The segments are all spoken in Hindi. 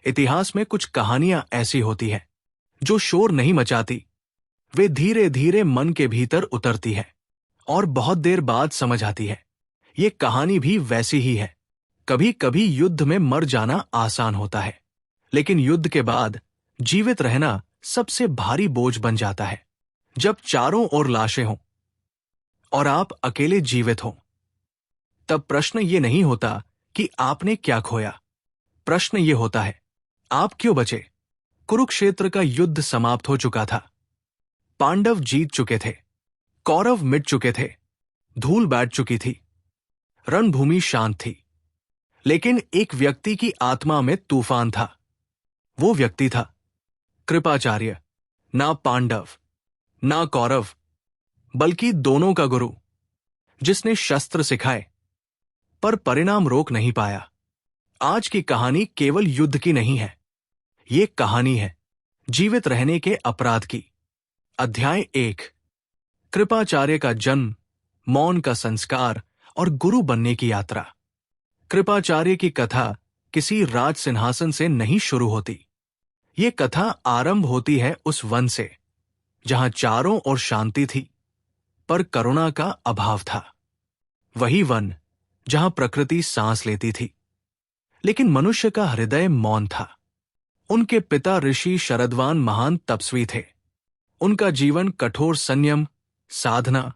इतिहास में कुछ कहानियां ऐसी होती हैं जो शोर नहीं मचाती, वे धीरे धीरे मन के भीतर उतरती है और बहुत देर बाद समझ आती है। ये कहानी भी वैसी ही है। कभी कभी युद्ध में मर जाना आसान होता है, लेकिन युद्ध के बाद जीवित रहना सबसे भारी बोझ बन जाता है। जब चारों ओर लाशें हों और आप अकेले जीवित हों, तब प्रश्न ये नहीं होता कि आपने क्या खोया। प्रश्न ये होता है, आप क्यों बचे। कुरुक्षेत्र का युद्ध समाप्त हो चुका था। पांडव जीत चुके थे, कौरव मिट चुके थे, धूल बैठ चुकी थी, रणभूमि शांत थी। लेकिन एक व्यक्ति की आत्मा में तूफान था। वो व्यक्ति था कृपाचार्य। ना पांडव ना कौरव, बल्कि दोनों का गुरु, जिसने शस्त्र सिखाए पर परिणाम रोक नहीं पाया। आज की कहानी केवल युद्ध की नहीं है, ये कहानी है जीवित रहने के अपराध की। अध्याय 1, कृपाचार्य का जन्म, मौन का संस्कार और गुरु बनने की यात्रा। कृपाचार्य की कथा किसी राज सिंहासन से नहीं शुरू होती। ये कथा आरंभ होती है उस वन से जहां चारों ओर शांति थी पर करुणा का अभाव था। वही वन जहां प्रकृति सांस लेती थी, लेकिन मनुष्य का हृदय मौन था। उनके पिता ऋषि शरदवान महान तपस्वी थे। उनका जीवन कठोर संयम, साधना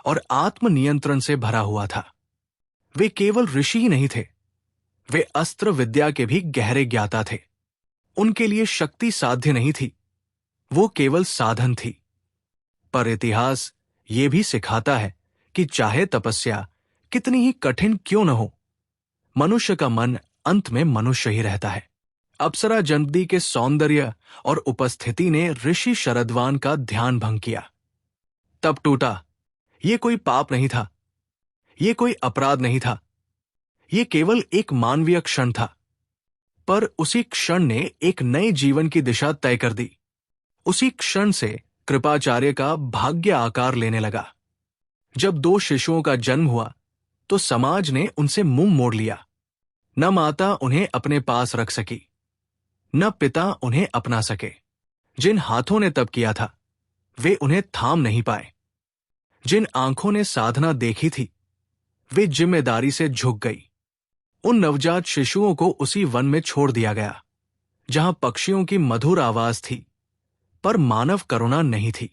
और आत्मनियंत्रण से भरा हुआ था। वे केवल ऋषि ही नहीं थे, वे अस्त्र विद्या के भी गहरे ज्ञाता थे। उनके लिए शक्ति साध्य नहीं थी, वो केवल साधन थी। पर इतिहास ये भी सिखाता है कि चाहे तपस्या कितनी ही कठिन क्यों न हो, मनुष्य का मन अंत में मनुष्य ही रहता है। अप्सरा जन्मदी के सौंदर्य और उपस्थिति ने ऋषि शरदवान का ध्यान भंग किया। तब टूटा। ये कोई पाप नहीं था, ये कोई अपराध नहीं था, ये केवल एक मानवीय क्षण था। पर उसी क्षण ने एक नए जीवन की दिशा तय कर दी। उसी क्षण से कृपाचार्य का भाग्य आकार लेने लगा। जब 2 शिशुओं का जन्म हुआ तो समाज ने उनसे मुंह मोड़ लिया। न माता उन्हें अपने पास रख सकी, न पिता उन्हें अपना सके। जिन हाथों ने तप किया था वे उन्हें थाम नहीं पाए। जिन आंखों ने साधना देखी थी वे जिम्मेदारी से झुक गई। उन नवजात शिशुओं को उसी वन में छोड़ दिया गया जहां पक्षियों की मधुर आवाज थी पर मानव करुणा नहीं थी।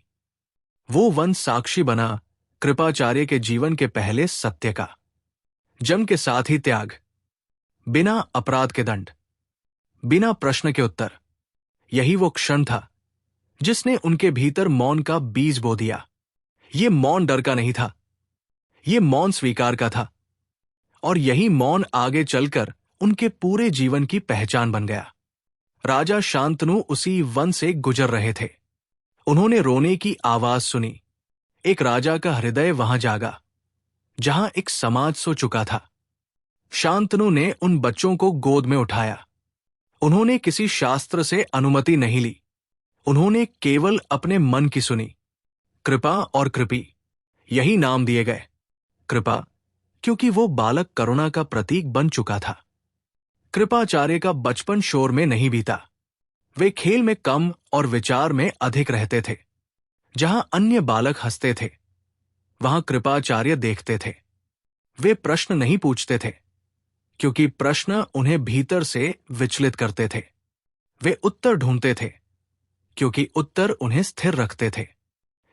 वो वन साक्षी बना कृपाचार्य के जीवन के पहले सत्य का। जन्म के साथ ही त्याग, बिना अपराध के दंड, बिना प्रश्न के उत्तर। यही वो क्षण था जिसने उनके भीतर मौन का बीज बो दिया। ये मौन डर का नहीं था, ये मौन स्वीकार का था। और यही मौन आगे चलकर उनके पूरे जीवन की पहचान बन गया। राजा शांतनु उसी वन से गुजर रहे थे। उन्होंने रोने की आवाज सुनी। एक राजा का हृदय वहां जागा जहां एक समाज सो चुका था। शांतनु ने उन बच्चों को गोद में उठाया। उन्होंने किसी शास्त्र से अनुमति नहीं ली, उन्होंने केवल अपने मन की सुनी। कृपा और कृपी, यही नाम दिए गए। कृपा क्योंकि वो बालक करुणा का प्रतीक बन चुका था। कृपाचार्य का बचपन शोर में नहीं बीता। वे खेल में कम और विचार में अधिक रहते थे। जहां अन्य बालक हंसते थे वहां कृपाचार्य देखते थे। वे प्रश्न नहीं पूछते थे क्योंकि प्रश्न उन्हें भीतर से विचलित करते थे। वे उत्तर ढूंढते थे क्योंकि उत्तर उन्हें स्थिर रखते थे।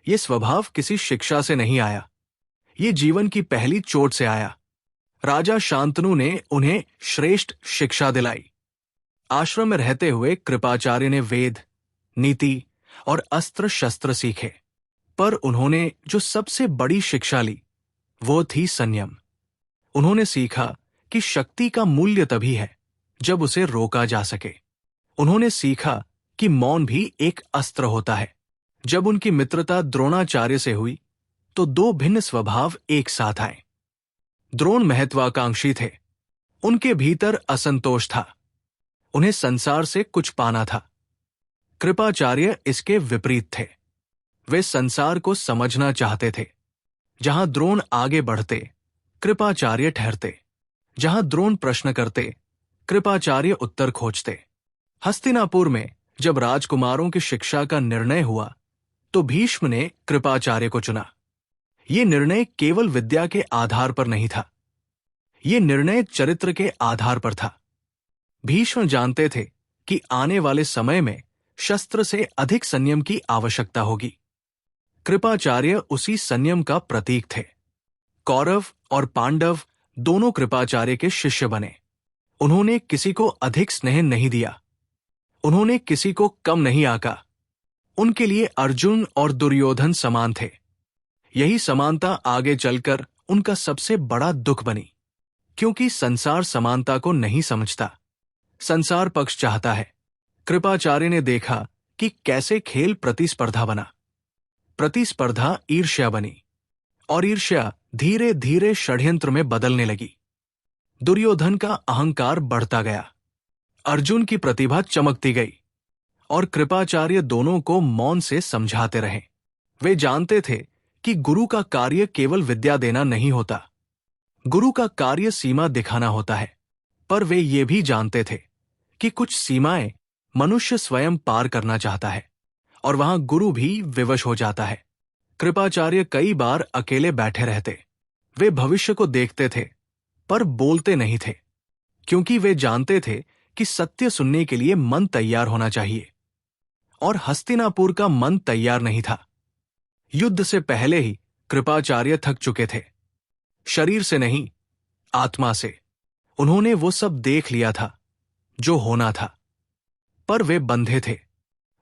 ये स्वभाव किसी शिक्षा से नहीं आया, ये जीवन की पहली चोट से आया। राजा शांतनु ने उन्हें श्रेष्ठ शिक्षा दिलाई। आश्रम में रहते हुए कृपाचार्य ने वेद, नीति और अस्त्र शस्त्र सीखे, पर उन्होंने जो सबसे बड़ी शिक्षा ली वो थी संयम। उन्होंने सीखा कि शक्ति का मूल्य तभी है जब उसे रोका जा सके। उन्होंने सीखा कि मौन भी एक अस्त्र होता है। जब उनकी मित्रता द्रोणाचार्य से हुई तो 2 भिन्न स्वभाव एक साथ आए। द्रोण महत्वाकांक्षी थे, उनके भीतर असंतोष था, उन्हें संसार से कुछ पाना था। कृपाचार्य इसके विपरीत थे, वे संसार को समझना चाहते थे। जहां द्रोण आगे बढ़ते कृपाचार्य ठहरते, जहां द्रोण प्रश्न करते कृपाचार्य उत्तर खोजते। हस्तिनापुर में जब राजकुमारों की शिक्षा का निर्णय हुआ तो भीष्म ने कृपाचार्य को चुना। ये निर्णय केवल विद्या के आधार पर नहीं था, ये निर्णय चरित्र के आधार पर था। भीष्म जानते थे कि आने वाले समय में शस्त्र से अधिक संयम की आवश्यकता होगी। कृपाचार्य उसी संयम का प्रतीक थे। कौरव और पांडव दोनों कृपाचार्य के शिष्य बने। उन्होंने किसी को अधिक स्नेह नहीं दिया, उन्होंने किसी को कम नहीं आंका। उनके लिए अर्जुन और दुर्योधन समान थे। यही समानता आगे चलकर उनका सबसे बड़ा दुख बनी, क्योंकि संसार समानता को नहीं समझता, संसार पक्ष चाहता है। कृपाचार्य ने देखा कि कैसे खेल प्रतिस्पर्धा बना, प्रतिस्पर्धा ईर्ष्या बनी, और ईर्ष्या धीरे धीरे षड्यंत्र में बदलने लगी। दुर्योधन का अहंकार बढ़ता गया, अर्जुन की प्रतिभा चमकती गई, और कृपाचार्य दोनों को मौन से समझाते रहे। वे जानते थे कि गुरु का कार्य केवल विद्या देना नहीं होता, गुरु का कार्य सीमा दिखाना होता है। पर वे ये भी जानते थे कि कुछ सीमाएं मनुष्य स्वयं पार करना चाहता है, और वहां गुरु भी विवश हो जाता है। कृपाचार्य कई बार अकेले बैठे रहते। वे भविष्य को देखते थे पर बोलते नहीं थे, क्योंकि वे जानते थे कि सत्य सुनने के लिए मन तैयार होना चाहिए, और हस्तिनापुर का मन तैयार नहीं था। युद्ध से पहले ही कृपाचार्य थक चुके थे, शरीर से नहीं, आत्मा से। उन्होंने वो सब देख लिया था जो होना था, पर वे बंधे थे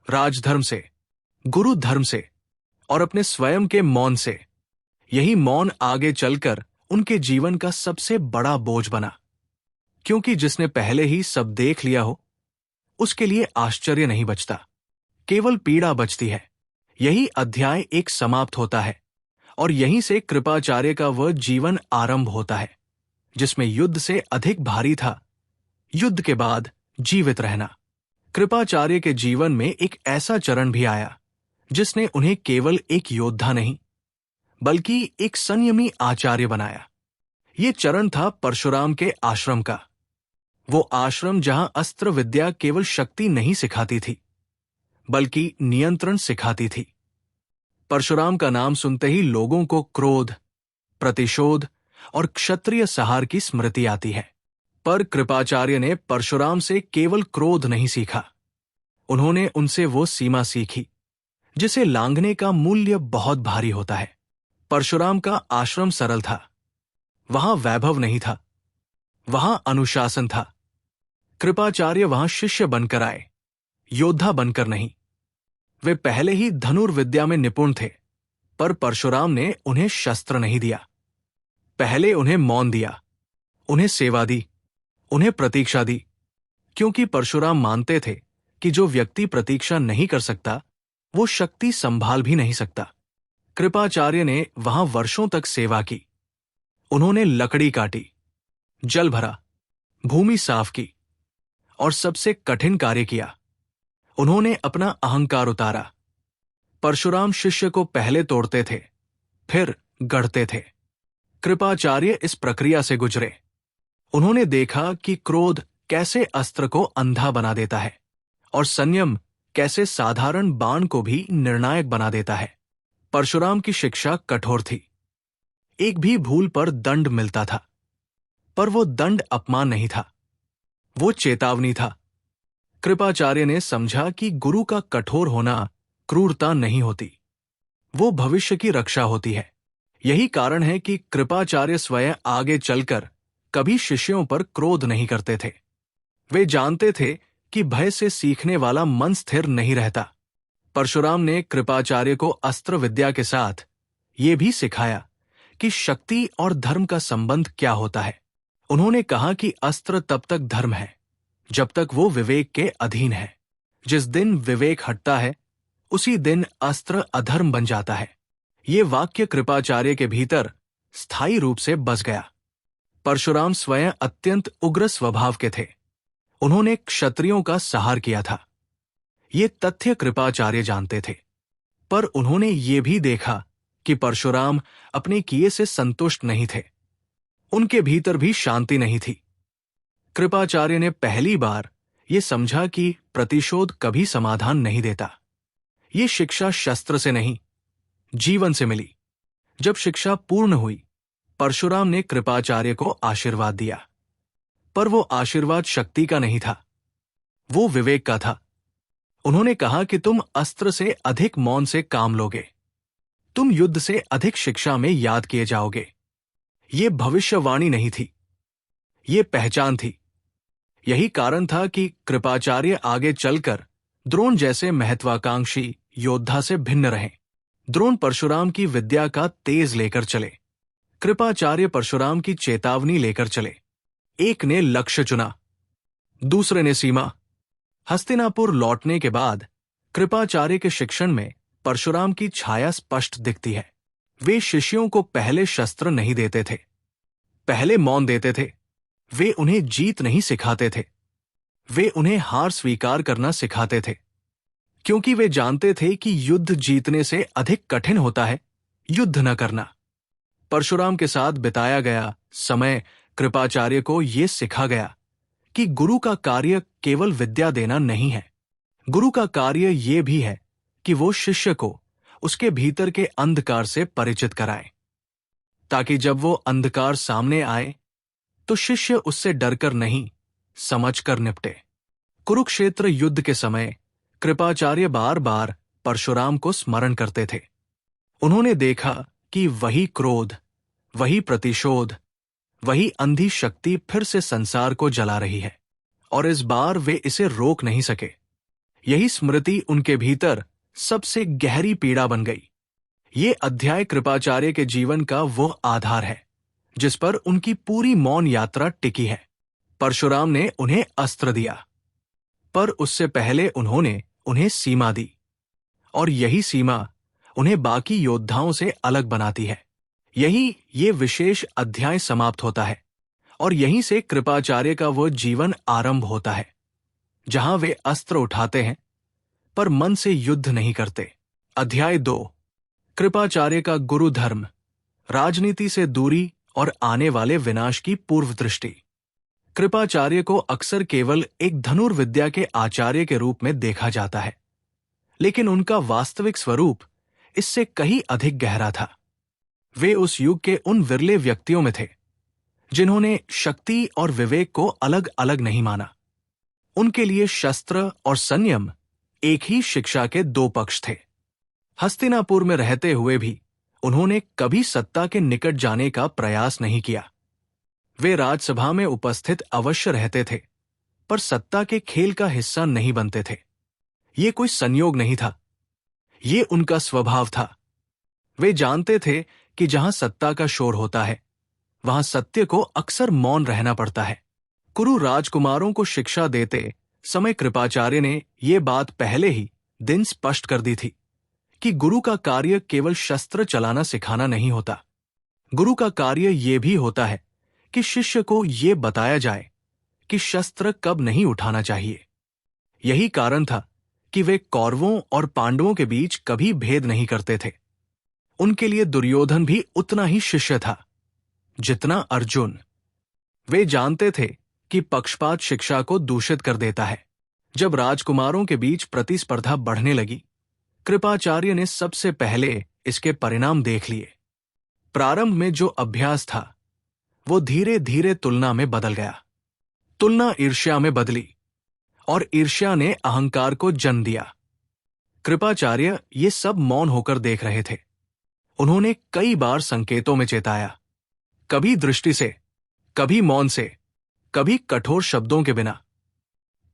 राजधर्म से, गुरु धर्म से, और अपने स्वयं के मौन से। यही मौन आगे चलकर उनके जीवन का सबसे बड़ा बोझ बना, क्योंकि जिसने पहले ही सब देख लिया हो उसके लिए आश्चर्य नहीं बचता, केवल पीड़ा बचती है। यही अध्याय एक समाप्त होता है, और यहीं से कृपाचार्य का वह जीवन आरंभ होता है जिसमें युद्ध से अधिक भारी था युद्ध के बाद जीवित रहना। कृपाचार्य के जीवन में एक ऐसा चरण भी आया जिसने उन्हें केवल एक योद्धा नहीं बल्कि एक संयमी आचार्य बनाया। ये चरण था परशुराम के आश्रम का, वो आश्रम जहां अस्त्र विद्या केवल शक्ति नहीं सिखाती थी बल्कि नियंत्रण सिखाती थी। परशुराम का नाम सुनते ही लोगों को क्रोध, प्रतिशोध और क्षत्रिय सहार की स्मृति आती है। पर कृपाचार्य ने परशुराम से केवल क्रोध नहीं सीखा, उन्होंने उनसे वो सीमा सीखी जिसे लांघने का मूल्य बहुत भारी होता है। परशुराम का आश्रम सरल था, वहां वैभव नहीं था, वहां अनुशासन था। कृपाचार्य वहां शिष्य बनकर आए, योद्धा बनकर नहीं। वे पहले ही धनुर्विद्या में निपुण थे, पर परशुराम ने उन्हें शस्त्र नहीं दिया। पहले उन्हें मौन दिया, उन्हें सेवा दी, उन्हें प्रतीक्षा दी, क्योंकि परशुराम मानते थे कि जो व्यक्ति प्रतीक्षा नहीं कर सकता वो शक्ति संभाल भी नहीं सकता। कृपाचार्य ने वहां वर्षों तक सेवा की। उन्होंने लकड़ी काटी, जल भरा, भूमि साफ की, और सबसे कठिन कार्य किया। उन्होंने अपना अहंकार उतारा। परशुराम शिष्य को पहले तोड़ते थे, फिर गढ़ते थे। कृपाचार्य इस प्रक्रिया से गुजरे। उन्होंने देखा कि क्रोध कैसे अस्त्र को अंधा बना देता है, और संयम कैसे साधारण बाण को भी निर्णायक बना देता है। परशुराम की शिक्षा कठोर थी। एक भी भूल पर दंड मिलता था, पर वो दंड अपमान नहीं था, वो चेतावनी था। कृपाचार्य ने समझा कि गुरु का कठोर होना क्रूरता नहीं होती, वो भविष्य की रक्षा होती है। यही कारण है कि कृपाचार्य स्वयं आगे चलकर कभी शिष्यों पर क्रोध नहीं करते थे। वे जानते थे कि भय से सीखने वाला मन स्थिर नहीं रहता। परशुराम ने कृपाचार्य को अस्त्र विद्या के साथ ये भी सिखाया कि शक्ति और धर्म का संबंध क्या होता है। उन्होंने कहा कि अस्त्र तब तक धर्म है जब तक वो विवेक के अधीन है। जिस दिन विवेक हटता है उसी दिन अस्त्र अधर्म बन जाता है। ये वाक्य कृपाचार्य के भीतर स्थायी रूप से बस गया। परशुराम स्वयं अत्यंत उग्र स्वभाव के थे। उन्होंने क्षत्रियों का संहार किया था। ये तथ्य कृपाचार्य जानते थे, पर उन्होंने ये भी देखा कि परशुराम अपने किए से संतुष्ट नहीं थे। उनके भीतर भी शांति नहीं थी। कृपाचार्य ने पहली बार ये समझा कि प्रतिशोध कभी समाधान नहीं देता। ये शिक्षा शस्त्र से नहीं, जीवन से मिली। जब शिक्षा पूर्ण हुई, परशुराम ने कृपाचार्य को आशीर्वाद दिया। पर वो आशीर्वाद शक्ति का नहीं था, वो विवेक का था। उन्होंने कहा कि तुम अस्त्र से अधिक मौन से काम लोगे, तुम युद्ध से अधिक शिक्षा में याद किए जाओगे। ये भविष्यवाणी नहीं थी, ये पहचान थी। यही कारण था कि कृपाचार्य आगे चलकर द्रोण जैसे महत्वाकांक्षी योद्धा से भिन्न रहे। द्रोण परशुराम की विद्या का तेज लेकर चले, कृपाचार्य परशुराम की चेतावनी लेकर चले। एक ने लक्ष्य चुना, दूसरे ने सीमा। हस्तिनापुर लौटने के बाद कृपाचार्य के शिक्षण में परशुराम की छाया स्पष्ट दिखती है। वे शिष्यों को पहले शस्त्र नहीं देते थे, पहले मौन देते थे। वे उन्हें जीत नहीं सिखाते थे, वे उन्हें हार स्वीकार करना सिखाते थे, क्योंकि वे जानते थे कि युद्ध जीतने से अधिक कठिन होता है युद्ध न करना। परशुराम के साथ बिताया गया समय कृपाचार्य को यह सिखा गया कि गुरु का कार्य केवल विद्या देना नहीं है। गुरु का कार्य यह भी है कि वो शिष्य को उसके भीतर के अंधकार से परिचित कराए, ताकि जब वो अंधकार सामने आए तो शिष्य उससे डरकर नहीं, समझकर निपटे। कुरुक्षेत्र युद्ध के समय कृपाचार्य बार बार परशुराम को स्मरण करते थे। उन्होंने देखा कि वही क्रोध, वही प्रतिशोध, वही अंधी शक्ति फिर से संसार को जला रही है, और इस बार वे इसे रोक नहीं सके। यही स्मृति उनके भीतर सबसे गहरी पीड़ा बन गई। ये अध्याय कृपाचार्य के जीवन का वो आधार है जिस पर उनकी पूरी मौन यात्रा टिकी है। परशुराम ने उन्हें अस्त्र दिया, पर उससे पहले उन्होंने उन्हें सीमा दी, और यही सीमा उन्हें बाकी योद्धाओं से अलग बनाती है। यही ये विशेष अध्याय समाप्त होता है, और यहीं से कृपाचार्य का वो जीवन आरंभ होता है जहां वे अस्त्र उठाते हैं पर मन से युद्ध नहीं करते। अध्याय 2, कृपाचार्य का गुरु धर्म, राजनीति से दूरी और आने वाले विनाश की पूर्व दृष्टि। कृपाचार्य को अक्सर केवल एक धनुर्विद्या के आचार्य के रूप में देखा जाता है, लेकिन उनका वास्तविक स्वरूप इससे कहीं अधिक गहरा था। वे उस युग के उन विरले व्यक्तियों में थे जिन्होंने शक्ति और विवेक को अलग अलग नहीं माना। उनके लिए शस्त्र और संयम एक ही शिक्षा के दो पक्ष थे। हस्तिनापुर में रहते हुए भी उन्होंने कभी सत्ता के निकट जाने का प्रयास नहीं किया। वे राजसभा में उपस्थित अवश्य रहते थे, पर सत्ता के खेल का हिस्सा नहीं बनते थे। ये कोई संयोग नहीं था, ये उनका स्वभाव था। वे जानते थे कि जहां सत्ता का शोर होता है, वहां सत्य को अक्सर मौन रहना पड़ता है। कुरु राजकुमारों को शिक्षा देते समय कृपाचार्य ने ये बात पहले ही दिन स्पष्ट कर दी थी कि गुरु का कार्य केवल शस्त्र चलाना सिखाना नहीं होता। गुरु का कार्य ये भी होता है कि शिष्य को ये बताया जाए कि शस्त्र कब नहीं उठाना चाहिए। यही कारण था कि वे कौरवों और पांडवों के बीच कभी भेद नहीं करते थे। उनके लिए दुर्योधन भी उतना ही शिष्य था जितना अर्जुन। वे जानते थे कि पक्षपात शिक्षा को दूषित कर देता है। जब राजकुमारों के बीच प्रतिस्पर्धा बढ़ने लगी, कृपाचार्य ने सबसे पहले इसके परिणाम देख लिए। प्रारंभ में जो अभ्यास था वो धीरे धीरे तुलना में बदल गया। तुलना ईर्ष्या में बदली, और ईर्ष्या ने अहंकार को जन्म दिया। कृपाचार्य ये सब मौन होकर देख रहे थे। उन्होंने कई बार संकेतों में चेताया, कभी दृष्टि से, कभी मौन से, कभी कठोर शब्दों के बिना।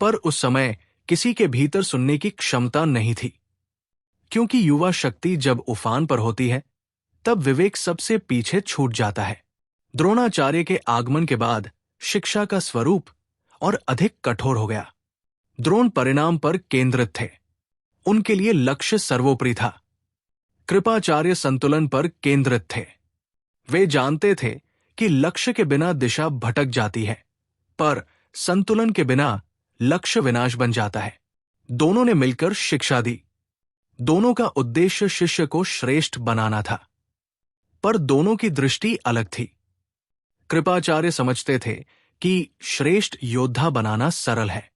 पर उस समय किसी के भीतर सुनने की क्षमता नहीं थी, क्योंकि युवा शक्ति जब उफान पर होती है तब विवेक सबसे पीछे छूट जाता है। द्रोणाचार्य के आगमन के बाद शिक्षा का स्वरूप और अधिक कठोर हो गया। द्रोण परिणाम पर केंद्रित थे, उनके लिए लक्ष्य सर्वोपरि था। कृपाचार्य संतुलन पर केंद्रित थे। वे जानते थे कि लक्ष्य के बिना दिशा भटक जाती है, पर संतुलन के बिना लक्ष्य विनाश बन जाता है। दोनों ने मिलकर शिक्षा दी। दोनों का उद्देश्य शिष्य को श्रेष्ठ बनाना था, पर दोनों की दृष्टि अलग थी। कृपाचार्य समझते थे कि श्रेष्ठ योद्धा बनाना सरल है,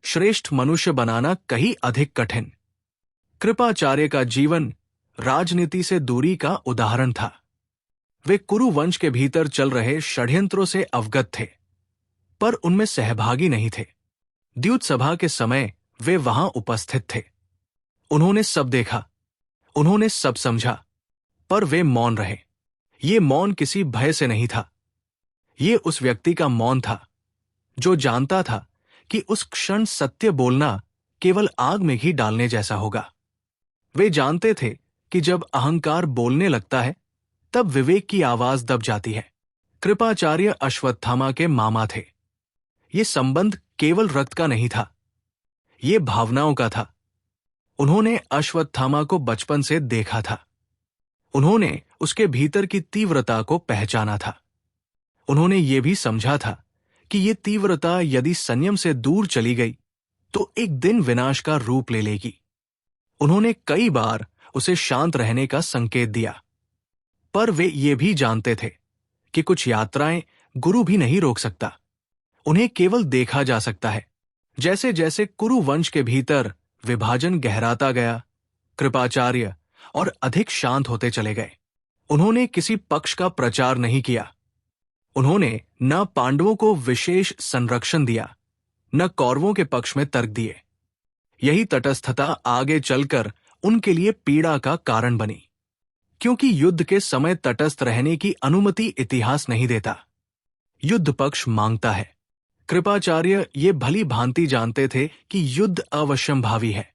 श्रेष्ठ मनुष्य बनाना कहीं अधिक कठिन। कृपाचार्य का जीवन राजनीति से दूरी का उदाहरण था। वे कुरु वंश के भीतर चल रहे षड्यंत्रों से अवगत थे, पर उनमें सहभागी नहीं थे। द्यूत सभा के समय वे वहां उपस्थित थे। उन्होंने सब देखा, उन्होंने सब समझा, पर वे मौन रहे। ये मौन किसी भय से नहीं था। ये उस व्यक्ति का मौन था जो जानता था कि उस क्षण सत्य बोलना केवल आग में ही डालने जैसा होगा। वे जानते थे कि जब अहंकार बोलने लगता है तब विवेक की आवाज दब जाती है। कृपाचार्य अश्वत्थामा के मामा थे। ये संबंध केवल रक्त का नहीं था, ये भावनाओं का था। उन्होंने अश्वत्थामा को बचपन से देखा था। उन्होंने उसके भीतर की तीव्रता को पहचाना था। उन्होंने ये भी समझा था कि ये तीव्रता यदि संयम से दूर चली गई तो एक दिन विनाश का रूप ले लेगी। उन्होंने कई बार उसे शांत रहने का संकेत दिया, पर वे ये भी जानते थे कि कुछ यात्राएं गुरु भी नहीं रोक सकता। उन्हें केवल देखा जा सकता है। जैसे जैसे कुरु वंश के भीतर विभाजन गहराता गया, कृपाचार्य और अधिक शांत होते चले गए। उन्होंने किसी पक्ष का प्रचार नहीं किया। उन्होंने न पांडवों को विशेष संरक्षण दिया, न कौरवों के पक्ष में तर्क दिए। यही तटस्थता आगे चलकर उनके लिए पीड़ा का कारण बनी, क्योंकि युद्ध के समय तटस्थ रहने की अनुमति इतिहास नहीं देता, युद्ध पक्ष मांगता है। कृपाचार्य ये भली भांति जानते थे कि युद्ध अवश्यंभावी है।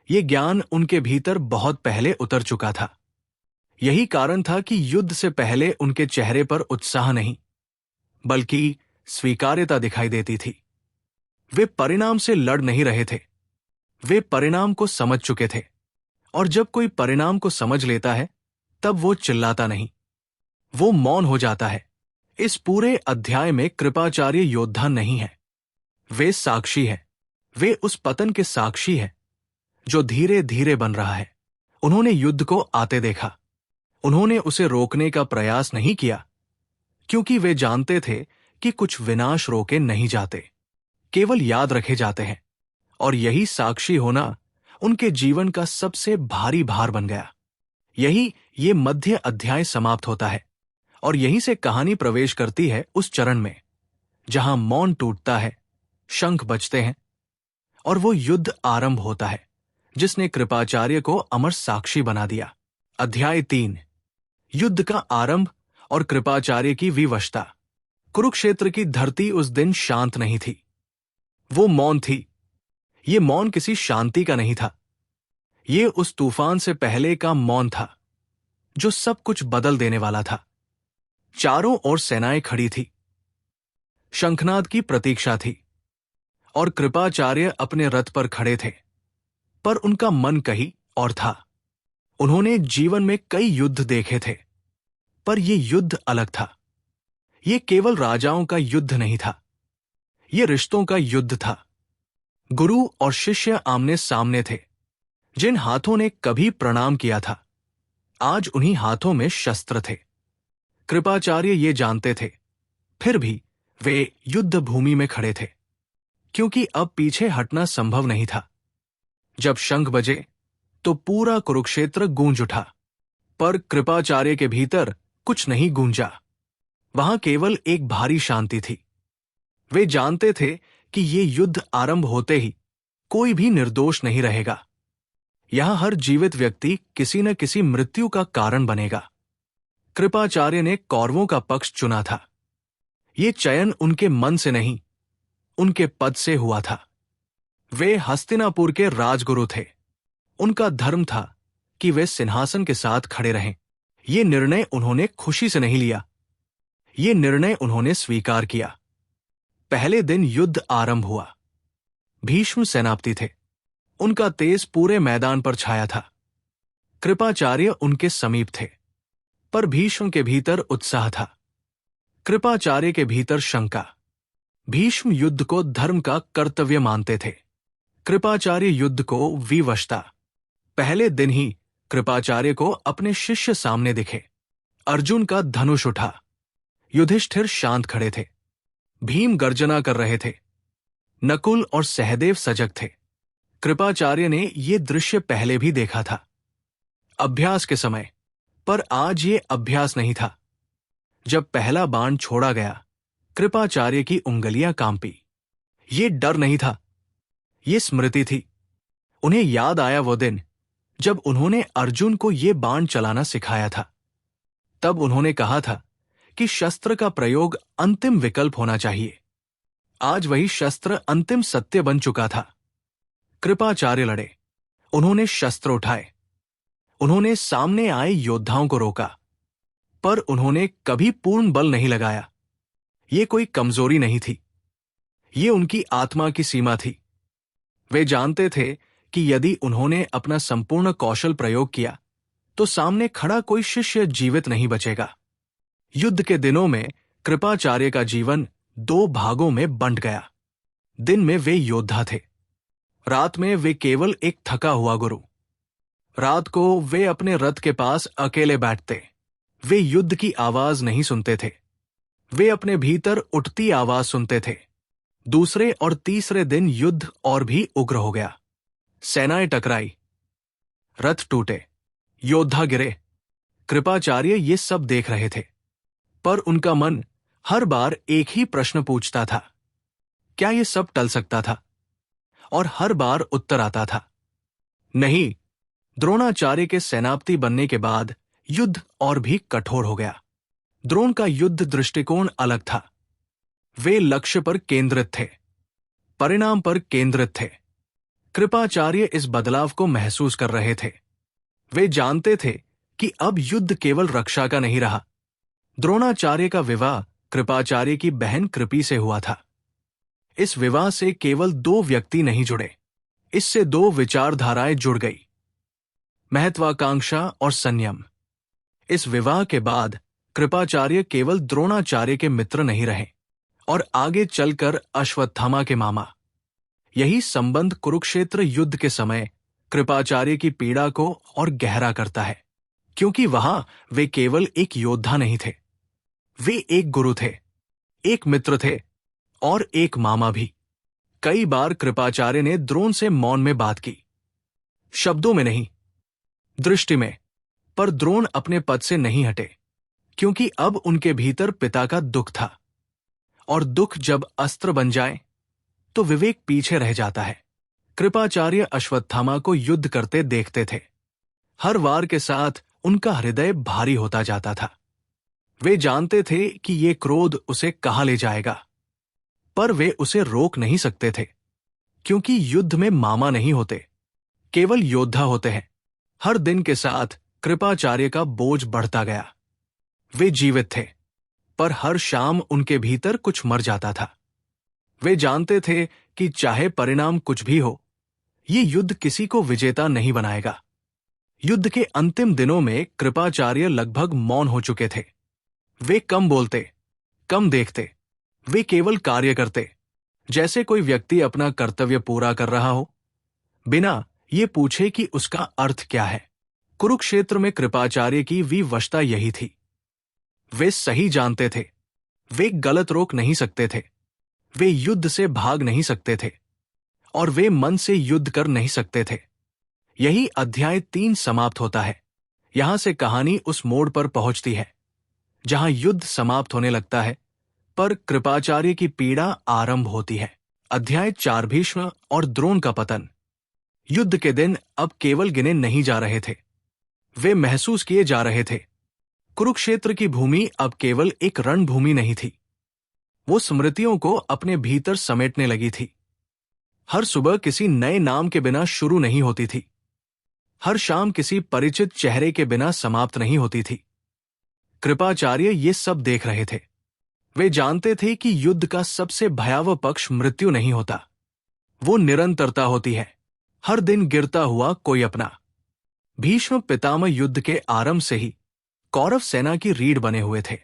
ये ज्ञान उनके भीतर बहुत पहले उतर चुका था। यही कारण था कि युद्ध से पहले उनके चेहरे पर उत्साह नहीं, बल्कि स्वीकार्यता दिखाई देती थी। वे परिणाम से लड़ नहीं रहे थे, वे परिणाम को समझ चुके थे। और जब कोई परिणाम को समझ लेता है तब वो चिल्लाता नहीं, वो मौन हो जाता है। इस पूरे अध्याय में कृपाचार्य योद्धा नहीं है, वे साक्षी है। वे उस पतन के साक्षी है जो धीरे धीरे बन रहा है। उन्होंने युद्ध को आते देखा। उन्होंने उसे रोकने का प्रयास नहीं किया, क्योंकि वे जानते थे कि कुछ विनाश रोके नहीं जाते, केवल याद रखे जाते हैं। और यही साक्षी होना उनके जीवन का सबसे भारी भार बन गया। यही ये मध्य अध्याय समाप्त होता है और यहीं से कहानी प्रवेश करती है उस चरण में जहां मौन टूटता है, शंख बजते हैं और वो युद्ध आरंभ होता है जिसने कृपाचार्य को अमर साक्षी बना दिया। अध्याय 3, युद्ध का आरंभ और कृपाचार्य की विवशता। कुरुक्षेत्र की धरती उस दिन शांत नहीं थी, वो मौन थी। ये मौन किसी शांति का नहीं था, ये उस तूफान से पहले का मौन था जो सब कुछ बदल देने वाला था। चारों ओर सेनाएं खड़ी थी, शंखनाद की प्रतीक्षा थी और कृपाचार्य अपने रथ पर खड़े थे, पर उनका मन कहीं और था। उन्होंने जीवन में कई युद्ध देखे थे, पर यह युद्ध अलग था। यह केवल राजाओं का युद्ध नहीं था, यह रिश्तों का युद्ध था। गुरु और शिष्य आमने सामने थे। जिन हाथों ने कभी प्रणाम किया था, आज उन्हीं हाथों में शस्त्र थे। कृपाचार्य ये जानते थे, फिर भी वे युद्ध भूमि में खड़े थे, क्योंकि अब पीछे हटना संभव नहीं था। जब शंख बजे तो पूरा कुरुक्षेत्र गूंज उठा, पर कृपाचार्य के भीतर कुछ नहीं गूंजा। वहां केवल एक भारी शांति थी। वे जानते थे कि ये युद्ध आरंभ होते ही कोई भी निर्दोष नहीं रहेगा। यहां हर जीवित व्यक्ति किसी न किसी मृत्यु का कारण बनेगा। कृपाचार्य ने कौरवों का पक्ष चुना था। ये चयन उनके मन से नहीं, उनके पद से हुआ था। वे हस्तिनापुर के राजगुरु थे। उनका धर्म था कि वे सिंहासन के साथ खड़े रहें। ये निर्णय उन्होंने खुशी से नहीं लिया, ये निर्णय उन्होंने स्वीकार किया। पहले दिन युद्ध आरंभ हुआ। भीष्म सेनापति थे, उनका तेज पूरे मैदान पर छाया था। कृपाचार्य उनके समीप थे, पर भीष्म के भीतर उत्साह था, कृपाचार्य के भीतर शंका। भीष्म युद्ध को धर्म का कर्तव्य मानते थे, कृपाचार्य युद्ध को विवशता। पहले दिन ही कृपाचार्य को अपने शिष्य सामने दिखे। अर्जुन का धनुष उठा, युधिष्ठिर शांत खड़े थे, भीम गर्जना कर रहे थे, नकुल और सहदेव सजग थे। कृपाचार्य ने ये दृश्य पहले भी देखा था, अभ्यास के समय, पर आज ये अभ्यास नहीं था। जब पहला बाण छोड़ा गया, कृपाचार्य की उंगलियां कांपी। ये डर नहीं था, ये स्मृति थी। उन्हें याद आया वो दिन जब उन्होंने अर्जुन को ये बाण चलाना सिखाया था। तब उन्होंने कहा था कि शस्त्र का प्रयोग अंतिम विकल्प होना चाहिए। आज वही शस्त्र अंतिम सत्य बन चुका था। कृपाचार्य लड़े, उन्होंने शस्त्र उठाए, उन्होंने सामने आए योद्धाओं को रोका, पर उन्होंने कभी पूर्ण बल नहीं लगाया। ये कोई कमजोरी नहीं थी, ये उनकी आत्मा की सीमा थी। वे जानते थे कि यदि उन्होंने अपना संपूर्ण कौशल प्रयोग किया तो सामने खड़ा कोई शिष्य जीवित नहीं बचेगा। युद्ध के दिनों में कृपाचार्य का जीवन 2 भागों में बंट गया। दिन में वे योद्धा थे, रात में वे केवल एक थका हुआ गुरु। रात को वे अपने रथ के पास अकेले बैठते। वे युद्ध की आवाज नहीं सुनते थे, वे अपने भीतर उठती आवाज सुनते थे। दूसरे और तीसरे दिन युद्ध और भी उग्र हो गया। सेनाएं टकराई, रथ टूटे, योद्धा गिरे। कृपाचार्य ये सब देख रहे थे, पर उनका मन हर बार एक ही प्रश्न पूछता था, क्या ये सब टल सकता था? और हर बार उत्तर आता था, नहीं। द्रोणाचार्य के सेनापति बनने के बाद युद्ध और भी कठोर हो गया। द्रोण का युद्ध दृष्टिकोण अलग था। वे लक्ष्य पर केंद्रित थे, परिणाम पर केंद्रित थे। कृपाचार्य इस बदलाव को महसूस कर रहे थे। वे जानते थे कि अब युद्ध केवल रक्षा का नहीं रहा। द्रोणाचार्य का विवाह कृपाचार्य की बहन कृपी से हुआ था। इस विवाह से केवल 2 व्यक्ति नहीं जुड़े, इससे 2 विचारधाराएं जुड़ गई, महत्वाकांक्षा और संयम। इस विवाह के बाद कृपाचार्य केवल द्रोणाचार्य के मित्र नहीं रहे और आगे चलकर अश्वत्थामा के मामा। यही संबंध कुरुक्षेत्र युद्ध के समय कृपाचार्य की पीड़ा को और गहरा करता है, क्योंकि वहां वे केवल एक योद्धा नहीं थे, वे एक गुरु थे, एक मित्र थे और एक मामा भी। कई बार कृपाचार्य ने द्रोण से मौन में बात की, शब्दों में नहीं, दृष्टि में, पर द्रोण अपने पद से नहीं हटे, क्योंकि अब उनके भीतर पिता का दुख था। और दुख जब अस्त्र बन जाए तो विवेक पीछे रह जाता है। कृपाचार्य अश्वत्थामा को युद्ध करते देखते थे। हर वार के साथ उनका हृदय भारी होता जाता था। वे जानते थे कि ये क्रोध उसे कहाँ ले जाएगा, पर वे उसे रोक नहीं सकते थे, क्योंकि युद्ध में मामा नहीं होते, केवल योद्धा होते हैं। हर दिन के साथ कृपाचार्य का बोझ बढ़ता गया। वे जीवित थे, पर हर शाम उनके भीतर कुछ मर जाता था। वे जानते थे कि चाहे परिणाम कुछ भी हो, ये युद्ध किसी को विजेता नहीं बनाएगा। युद्ध के अंतिम दिनों में कृपाचार्य लगभग मौन हो चुके थे। वे कम बोलते, कम देखते, वे केवल कार्य करते, जैसे कोई व्यक्ति अपना कर्तव्य पूरा कर रहा हो, बिना ये पूछे कि उसका अर्थ क्या है। कुरुक्षेत्र में कृपाचार्य की विवशता यही थी। वे सही जानते थे, वे गलत रोक नहीं सकते थे, वे युद्ध से भाग नहीं सकते थे, और वे मन से युद्ध कर नहीं सकते थे। यही अध्याय 3 समाप्त होता है। यहां से कहानी उस मोड़ पर पहुंचती है जहां युद्ध समाप्त होने लगता है, पर कृपाचार्य की पीड़ा आरंभ होती है। अध्याय 4 भीष्म और द्रोण का पतन। युद्ध के दिन अब केवल गिने नहीं जा रहे थे, वे महसूस किए जा रहे थे। कुरुक्षेत्र की भूमि अब केवल एक रणभूमि नहीं थी, वो स्मृतियों को अपने भीतर समेटने लगी थी। हर सुबह किसी नए नाम के बिना शुरू नहीं होती थी, हर शाम किसी परिचित चेहरे के बिना समाप्त नहीं होती थी। कृपाचार्य ये सब देख रहे थे। वे जानते थे कि युद्ध का सबसे भयावह पक्ष मृत्यु नहीं होता, वो निरंतरता होती है, हर दिन गिरता हुआ कोई अपना। भीष्म पितामह युद्ध के आरंभ से ही कौरव सेना की रीढ़ बने हुए थे।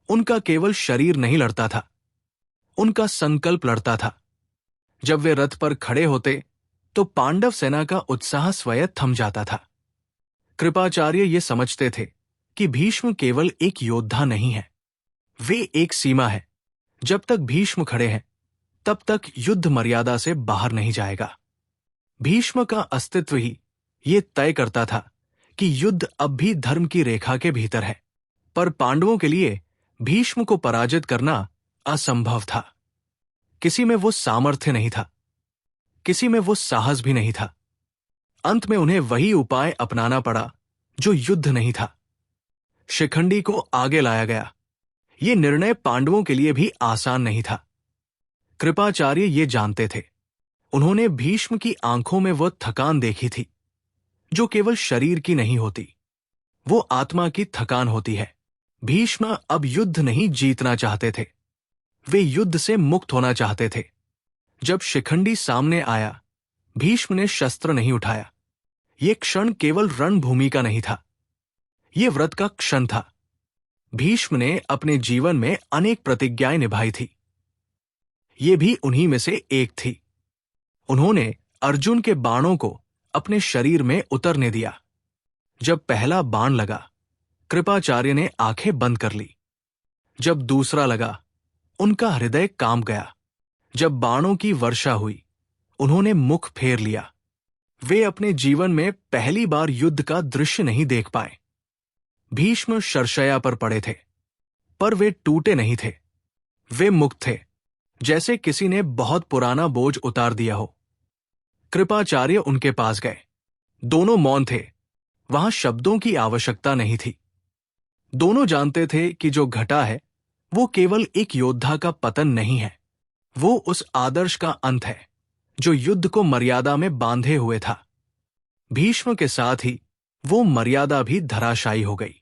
उनका केवल शरीर नहीं लड़ता था, उनका संकल्प लड़ता था। जब वे रथ पर खड़े होते तो पांडव सेना का उत्साह स्वयं थम जाता था। कृपाचार्य ये समझते थे कि भीष्म केवल एक योद्धा नहीं है, वे एक सीमा है। जब तक भीष्म खड़े हैं तब तक युद्ध मर्यादा से बाहर नहीं जाएगा। भीष्म का अस्तित्व ही ये तय करता था कि युद्ध अब भी धर्म की रेखा के भीतर है। पर पांडवों के लिए भीष्म को पराजित करना असंभव था। किसी में वो सामर्थ्य नहीं था, किसी में वो साहस भी नहीं था। अंत में उन्हें वही उपाय अपनाना पड़ा जो युद्ध नहीं था। शिखंडी को आगे लाया गया। ये निर्णय पांडवों के लिए भी आसान नहीं था। कृपाचार्य ये जानते थे। उन्होंने भीष्म की आंखों में वह थकान देखी थी जो केवल शरीर की नहीं होती, वो आत्मा की थकान होती है। भीष्म अब युद्ध नहीं जीतना चाहते थे, वे युद्ध से मुक्त होना चाहते थे। जब शिखंडी सामने आया, भीष्म ने शस्त्र नहीं उठाया। ये क्षण केवल रणभूमि का नहीं था, ये व्रत का क्षण था। भीष्म ने अपने जीवन में अनेक प्रतिज्ञाएं निभाई थी, ये भी उन्हीं में से एक थी। उन्होंने अर्जुन के बाणों को अपने शरीर में उतरने दिया। जब पहला बाण लगा, कृपाचार्य ने आंखें बंद कर ली। जब दूसरा लगा, उनका हृदय कांप गया। जब बाणों की वर्षा हुई, उन्होंने मुख फेर लिया। वे अपने जीवन में पहली बार युद्ध का दृश्य नहीं देख पाए। भीष्म शरशया पर पड़े थे, पर वे टूटे नहीं थे। वे मुक्त थे, जैसे किसी ने बहुत पुराना बोझ उतार दिया हो। कृपाचार्य उनके पास गए। दोनों मौन थे, वहां शब्दों की आवश्यकता नहीं थी। दोनों जानते थे कि जो घटा है वो केवल एक योद्धा का पतन नहीं है, वो उस आदर्श का अंत है जो युद्ध को मर्यादा में बांधे हुए था। भीष्म के साथ ही वो मर्यादा भी धराशायी हो गई।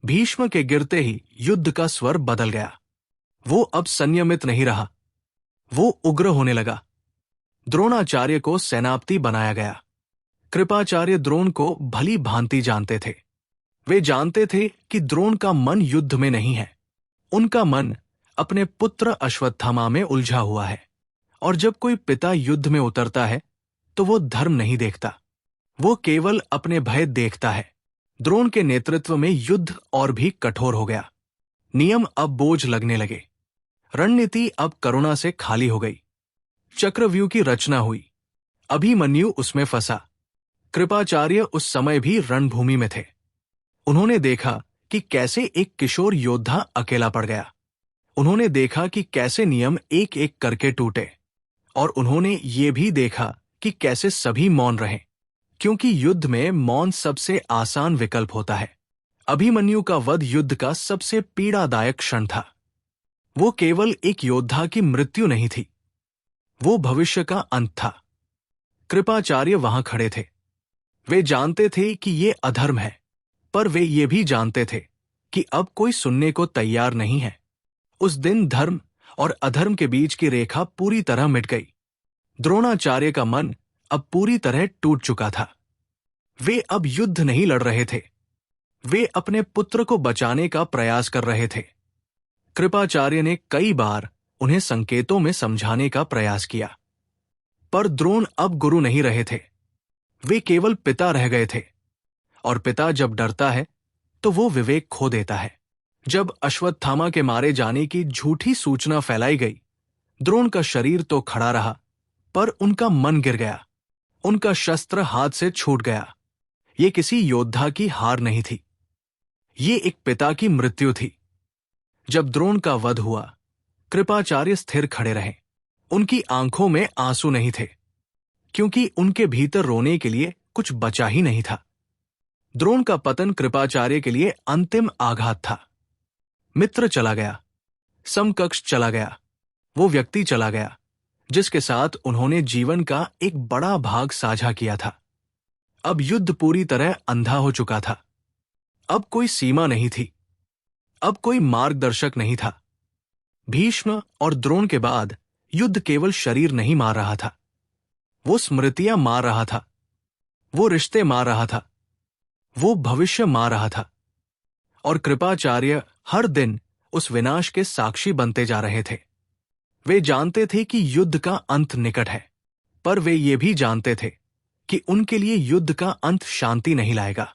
भीष्म के गिरते ही युद्ध का स्वर बदल गया। वो अब संयमित नहीं रहा, वो उग्र होने लगा। द्रोणाचार्य को सेनापति बनाया गया। कृपाचार्य द्रोण को भली भांति जानते थे। वे जानते थे कि द्रोण का मन युद्ध में नहीं है, उनका मन अपने पुत्र अश्वत्थामा में उलझा हुआ है। और जब कोई पिता युद्ध में उतरता है तो वो धर्म नहीं देखता, वो केवल अपने भय देखता है। द्रोण के नेतृत्व में युद्ध और भी कठोर हो गया। नियम अब बोझ लगने लगे। रणनीति अब करुणा से खाली हो गई। चक्रव्यूह की रचना हुई, अभिमन्यु उसमें फंसा। कृपाचार्य उस समय भी रणभूमि में थे। उन्होंने देखा कि कैसे एक किशोर योद्धा अकेला पड़ गया। उन्होंने देखा कि कैसे नियम एक एक करके टूटे, और उन्होंने ये भी देखा कि कैसे सभी मौन रहे, क्योंकि युद्ध में मौन सबसे आसान विकल्प होता है। अभिमन्यु का वध युद्ध का सबसे पीड़ादायक क्षण था। वो केवल एक योद्धा की मृत्यु नहीं थी, वो भविष्य का अंत था। कृपाचार्य वहां खड़े थे। वे जानते थे कि ये अधर्म है, पर वे ये भी जानते थे कि अब कोई सुनने को तैयार नहीं है। उस दिन धर्म और अधर्म के बीच की रेखा पूरी तरह मिट गई। द्रोणाचार्य का मन अब पूरी तरह टूट चुका था। वे अब युद्ध नहीं लड़ रहे थे, वे अपने पुत्र को बचाने का प्रयास कर रहे थे। कृपाचार्य ने कई बार उन्हें संकेतों में समझाने का प्रयास किया, पर द्रोण अब गुरु नहीं रहे थे, वे केवल पिता रह गए थे। और पिता जब डरता है तो वो विवेक खो देता है। जब अश्वत्थामा के मारे जाने की झूठी सूचना फैलाई गई, द्रोण का शरीर तो खड़ा रहा, पर उनका मन गिर गया, उनका शस्त्र हाथ से छूट गया। ये किसी योद्धा की हार नहीं थी, ये एक पिता की मृत्यु थी। जब द्रोण का वध हुआ, कृपाचार्य स्थिर खड़े रहे। उनकी आंखों में आंसू नहीं थे, क्योंकि उनके भीतर रोने के लिए कुछ बचा ही नहीं था। द्रोण का पतन कृपाचार्य के लिए अंतिम आघात था। मित्र चला गया, समकक्ष चला गया, वो व्यक्ति चला गया जिसके साथ उन्होंने जीवन का एक बड़ा भाग साझा किया था। अब युद्ध पूरी तरह अंधा हो चुका था। अब कोई सीमा नहीं थी, अब कोई मार्गदर्शक नहीं था। भीष्म और द्रोण के बाद युद्ध केवल शरीर नहीं मार रहा था, वो स्मृतियां मार रहा था, वो रिश्ते मार रहा था, वो भविष्य मार रहा था। और कृपाचार्य हर दिन उस विनाश के साक्षी बनते जा रहे थे। वे जानते थे कि युद्ध का अंत निकट है, पर वे ये भी जानते थे कि उनके लिए युद्ध का अंत शांति नहीं लाएगा,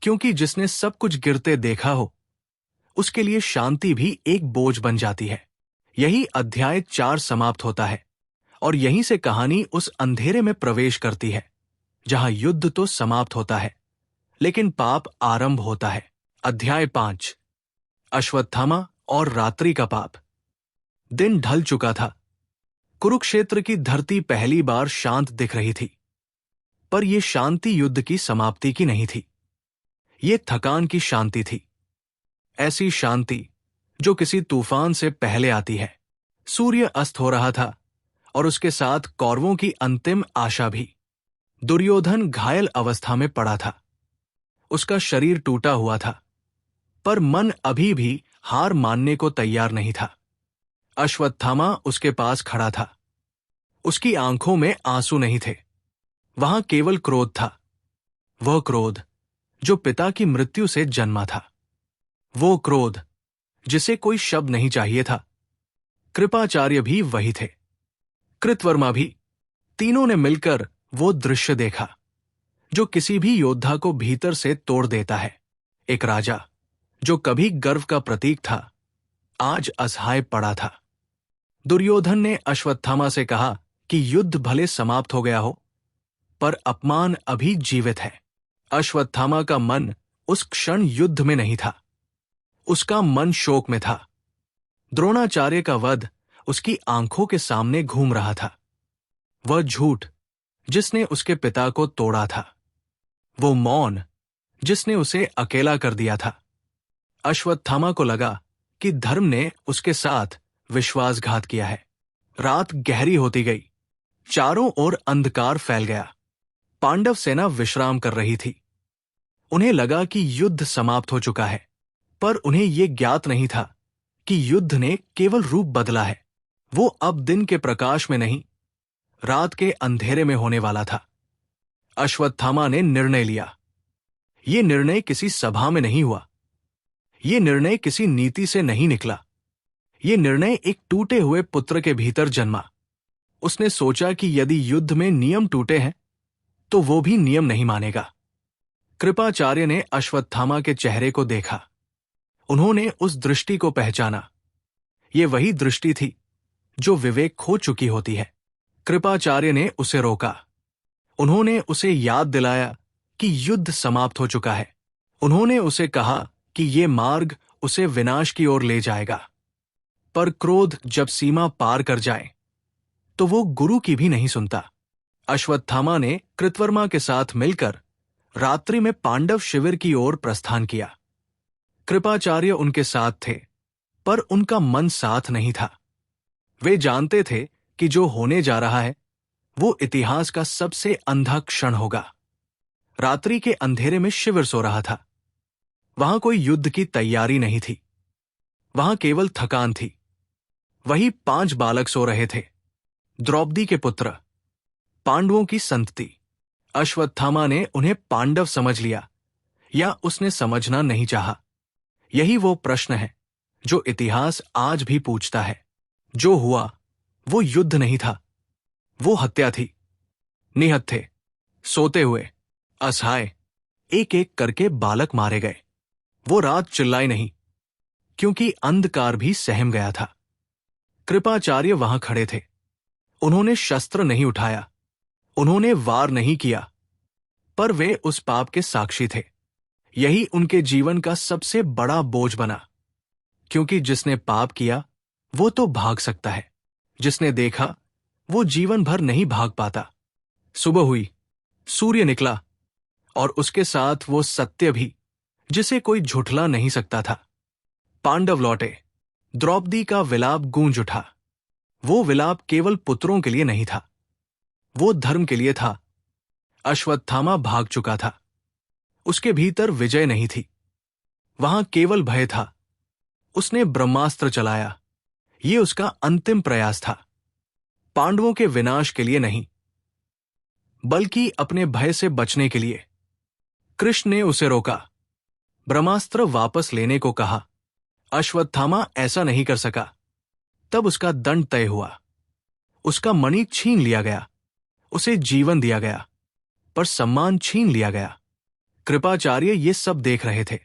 क्योंकि जिसने सब कुछ गिरते देखा हो, उसके लिए शांति भी एक बोझ बन जाती है। यही अध्याय 4 समाप्त होता है और यहीं से कहानी उस अंधेरे में प्रवेश करती है जहां युद्ध तो समाप्त होता है लेकिन पाप आरंभ होता है। अध्याय 5 अश्वत्थामा और रात्रि का पाप। दिन ढल चुका था। कुरुक्षेत्र की धरती पहली बार शांत दिख रही थी, पर यह शांति युद्ध की समाप्ति की नहीं थी। ये थकान की शांति थी, ऐसी शांति जो किसी तूफान से पहले आती है। सूर्य अस्त हो रहा था और उसके साथ कौरवों की अंतिम आशा भी। दुर्योधन घायल अवस्था में पड़ा था। उसका शरीर टूटा हुआ था, पर मन अभी भी हार मानने को तैयार नहीं था। अश्वत्थामा उसके पास खड़ा था। उसकी आंखों में आंसू नहीं थे, वहां केवल क्रोध था। वह क्रोध जो पिता की मृत्यु से जन्मा था, वो क्रोध जिसे कोई शब्द नहीं चाहिए था। कृपाचार्य भी वही थे, कृतवर्मा भी। तीनों ने मिलकर वो दृश्य देखा जो किसी भी योद्धा को भीतर से तोड़ देता है। एक राजा जो कभी गर्व का प्रतीक था, आज असहाय पड़ा था। दुर्योधन ने अश्वत्थामा से कहा कि युद्ध भले समाप्त हो गया हो, पर अपमान अभी जीवित है। अश्वत्थामा का मन उस क्षण युद्ध में नहीं था, उसका मन शोक में था। द्रोणाचार्य का वध उसकी आंखों के सामने घूम रहा था। वह झूठ जिसने उसके पिता को तोड़ा था, वो मौन जिसने उसे अकेला कर दिया था। अश्वत्थामा को लगा कि धर्म ने उसके साथ विश्वासघात किया है। रात गहरी होती गई, चारों ओर अंधकार फैल गया। पांडव सेना विश्राम कर रही थी। उन्हें लगा कि युद्ध समाप्त हो चुका है, पर उन्हें यह ज्ञात नहीं था कि युद्ध ने केवल रूप बदला है। वो अब दिन के प्रकाश में नहीं, रात के अंधेरे में होने वाला था। अश्वत्थामा ने निर्णय लिया। ये निर्णय किसी सभा में नहीं हुआ, ये निर्णय किसी नीति से नहीं निकला। ये निर्णय एक टूटे हुए पुत्र के भीतर जन्मा। उसने सोचा कि यदि युद्ध में नियम टूटे हैं तो वो भी नियम नहीं मानेगा। कृपाचार्य ने अश्वत्थामा के चेहरे को देखा। उन्होंने उस दृष्टि को पहचाना। ये वही दृष्टि थी जो विवेक खो चुकी होती है। कृपाचार्य ने उसे रोका। उन्होंने उसे याद दिलाया कि युद्ध समाप्त हो चुका है। उन्होंने उसे कहा कि ये मार्ग उसे विनाश की ओर ले जाएगा, पर क्रोध जब सीमा पार कर जाए तो वो गुरु की भी नहीं सुनता। अश्वत्थामा ने कृतवर्मा के साथ मिलकर रात्रि में पांडव शिविर की ओर प्रस्थान किया। कृपाचार्य उनके साथ थे, पर उनका मन साथ नहीं था। वे जानते थे कि जो होने जा रहा है वो इतिहास का सबसे अंधा क्षण होगा। रात्रि के अंधेरे में शिविर सो रहा था। वहां कोई युद्ध की तैयारी नहीं थी, वहां केवल थकान थी। वही 5 बालक सो रहे थे, द्रौपदी के पुत्र, पांडवों की संतति। अश्वत्थामा ने उन्हें पांडव समझ लिया, या उसने समझना नहीं चाहा। यही वो प्रश्न है जो इतिहास आज भी पूछता है। जो हुआ वो युद्ध नहीं था, वो हत्या थी। निहत्थे, सोते हुए, असहाय, एक एक करके बालक मारे गए। वो रात चिल्लाई नहीं, क्योंकि अंधकार भी सहम गया था। कृपाचार्य वहां खड़े थे। उन्होंने शस्त्र नहीं उठाया, उन्होंने वार नहीं किया, पर वे उस पाप के साक्षी थे। यही उनके जीवन का सबसे बड़ा बोझ बना, क्योंकि जिसने पाप किया वो तो भाग सकता है, जिसने देखा वो जीवन भर नहीं भाग पाता। सुबह हुई, सूर्य निकला, और उसके साथ वो सत्य भी जिसे कोई झुठला नहीं सकता था। पांडव लौटे, द्रौपदी का विलाप गूंज उठा। वो विलाप केवल पुत्रों के लिए नहीं था, वो धर्म के लिए था। अश्वत्थामा भाग चुका था, उसके भीतर विजय नहीं थी, वहां केवल भय था। उसने ब्रह्मास्त्र चलाया, ये उसका अंतिम प्रयास था। पांडवों के विनाश के लिए नहीं, बल्कि अपने भय से बचने के लिए। कृष्ण ने उसे रोका, ब्रह्मास्त्र वापस लेने को कहा। अश्वत्थामा ऐसा नहीं कर सका। तब उसका दंड तय हुआ। उसका मणि छीन लिया गया, उसे जीवन दिया गया, पर सम्मान छीन लिया गया। कृपाचार्य ये सब देख रहे थे।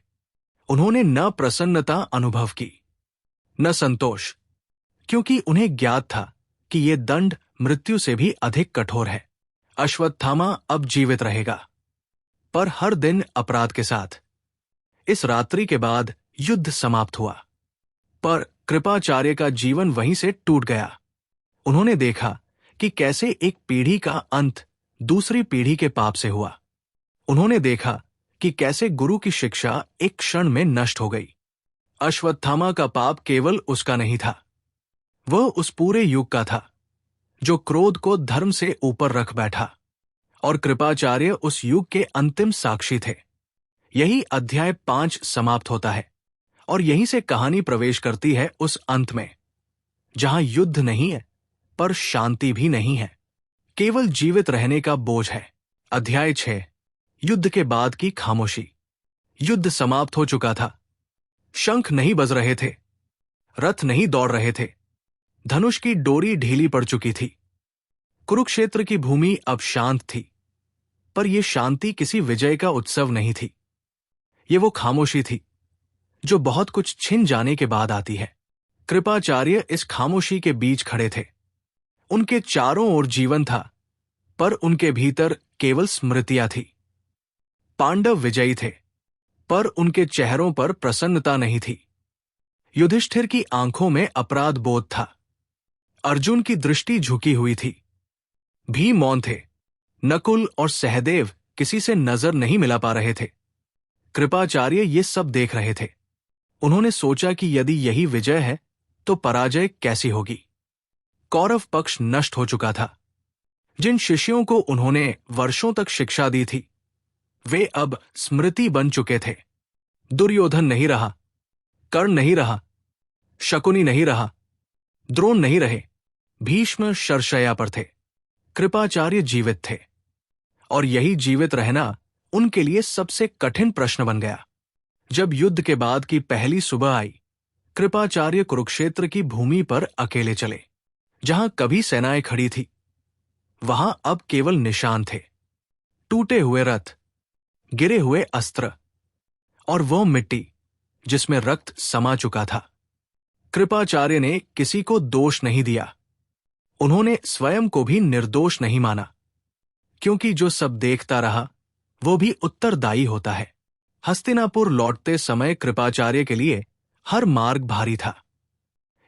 उन्होंने न प्रसन्नता अनुभव की, न संतोष, क्योंकि उन्हें ज्ञात था कि ये दंड मृत्यु से भी अधिक कठोर है। अश्वत्थामा अब जीवित रहेगा, पर हर दिन अपराध के साथ। इस रात्रि के बाद युद्ध समाप्त हुआ, पर कृपाचार्य का जीवन वहीं से टूट गया। उन्होंने देखा कि कैसे एक पीढ़ी का अंत दूसरी पीढ़ी के पाप से हुआ। उन्होंने देखा कि कैसे गुरु की शिक्षा एक क्षण में नष्ट हो गई। अश्वत्थामा का पाप केवल उसका नहीं था, वह उस पूरे युग का था जो क्रोध को धर्म से ऊपर रख बैठा, और कृपाचार्य उस युग के अंतिम साक्षी थे। यही अध्याय 5 समाप्त होता है, और यहीं से कहानी प्रवेश करती है उस अंत में जहां युद्ध नहीं है, पर शांति भी नहीं है, केवल जीवित रहने का बोझ है। अध्याय 6, युद्ध के बाद की खामोशी। युद्ध समाप्त हो चुका था। शंख नहीं बज रहे थे, रथ नहीं दौड़ रहे थे, धनुष की डोरी ढीली पड़ चुकी थी। कुरुक्षेत्र की भूमि अब शांत थी, पर यह शांति किसी विजय का उत्सव नहीं थी। ये वो खामोशी थी जो बहुत कुछ छिन जाने के बाद आती है। कृपाचार्य इस खामोशी के बीच खड़े थे। उनके चारों ओर जीवन था, पर उनके भीतर केवल स्मृतियां थी। पांडव विजयी थे, पर उनके चेहरों पर प्रसन्नता नहीं थी। युधिष्ठिर की आंखों में अपराध बोध था। अर्जुन की दृष्टि झुकी हुई थी। भीम मौन थे। नकुल और सहदेव किसी से नजर नहीं मिला पा रहे थे। कृपाचार्य ये सब देख रहे थे। उन्होंने सोचा कि यदि यही विजय है तो पराजय कैसी होगी। कौरव पक्ष नष्ट हो चुका था। जिन शिष्यों को उन्होंने वर्षों तक शिक्षा दी थी, वे अब स्मृति बन चुके थे। दुर्योधन नहीं रहा, कर्ण नहीं रहा, शकुनी नहीं रहा, द्रोण नहीं रहे, भीष्म शरशय्या पर थे। कृपाचार्य जीवित थे, और यही जीवित रहना उनके लिए सबसे कठिन प्रश्न बन गया। जब युद्ध के बाद की पहली सुबह आई, कृपाचार्य कुरुक्षेत्र की भूमि पर अकेले चले। जहां कभी सेनाएं खड़ी थी, वहां अब केवल निशान थे। टूटे हुए रथ, गिरे हुए अस्त्र, और वो मिट्टी जिसमें रक्त समा चुका था। कृपाचार्य ने किसी को दोष नहीं दिया। उन्होंने स्वयं को भी निर्दोष नहीं माना, क्योंकि जो सब देखता रहा वो भी उत्तरदायी होता है। हस्तिनापुर लौटते समय कृपाचार्य के लिए हर मार्ग भारी था।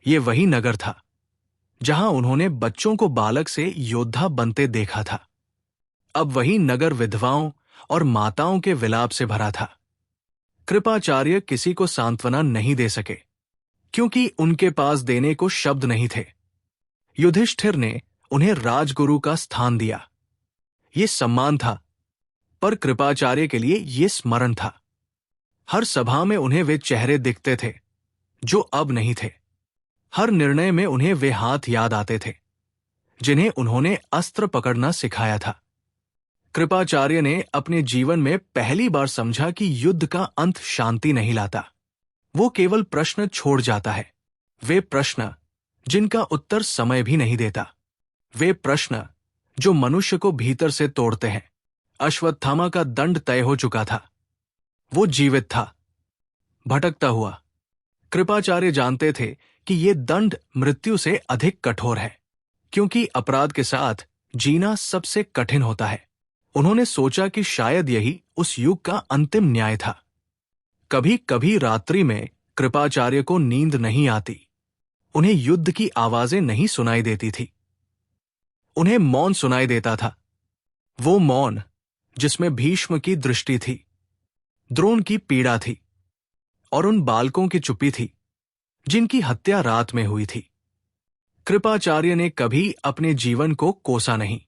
ये वही नगर था जहां उन्होंने बच्चों को बालक से योद्धा बनते देखा था। अब वही नगर विधवाओं और माताओं के विलाप से भरा था। कृपाचार्य किसी को सांत्वना नहीं दे सके, क्योंकि उनके पास देने को शब्द नहीं थे। युधिष्ठिर ने उन्हें राजगुरु का स्थान दिया। ये सम्मान था, पर कृपाचार्य के लिए ये स्मरण था। हर सभा में उन्हें वे चेहरे दिखते थे जो अब नहीं थे। हर निर्णय में उन्हें वे हाथ याद आते थे जिन्हें उन्होंने अस्त्र पकड़ना सिखाया था। कृपाचार्य ने अपने जीवन में पहली बार समझा कि युद्ध का अंत शांति नहीं लाता, वो केवल प्रश्न छोड़ जाता है। वे प्रश्न जिनका उत्तर समय भी नहीं देता, वे प्रश्न जो मनुष्य को भीतर से तोड़ते हैं। अश्वत्थामा का दंड तय हो चुका था। वो जीवित था, भटकता हुआ। कृपाचार्य जानते थे कि ये दंड मृत्यु से अधिक कठोर है, क्योंकि अपराध के साथ जीना सबसे कठिन होता है। उन्होंने सोचा कि शायद यही उस युग का अंतिम न्याय था। कभी कभी रात्रि में कृपाचार्य को नींद नहीं आती। उन्हें युद्ध की आवाजें नहीं सुनाई देती थी। उन्हें मौन सुनाई देता था, वो मौन जिसमें भीष्म की दृष्टि थी, द्रोण की पीड़ा थी, और उन बालकों की चुप्पी थी जिनकी हत्या रात में हुई थी। कृपाचार्य ने कभी अपने जीवन को कोसा नहीं।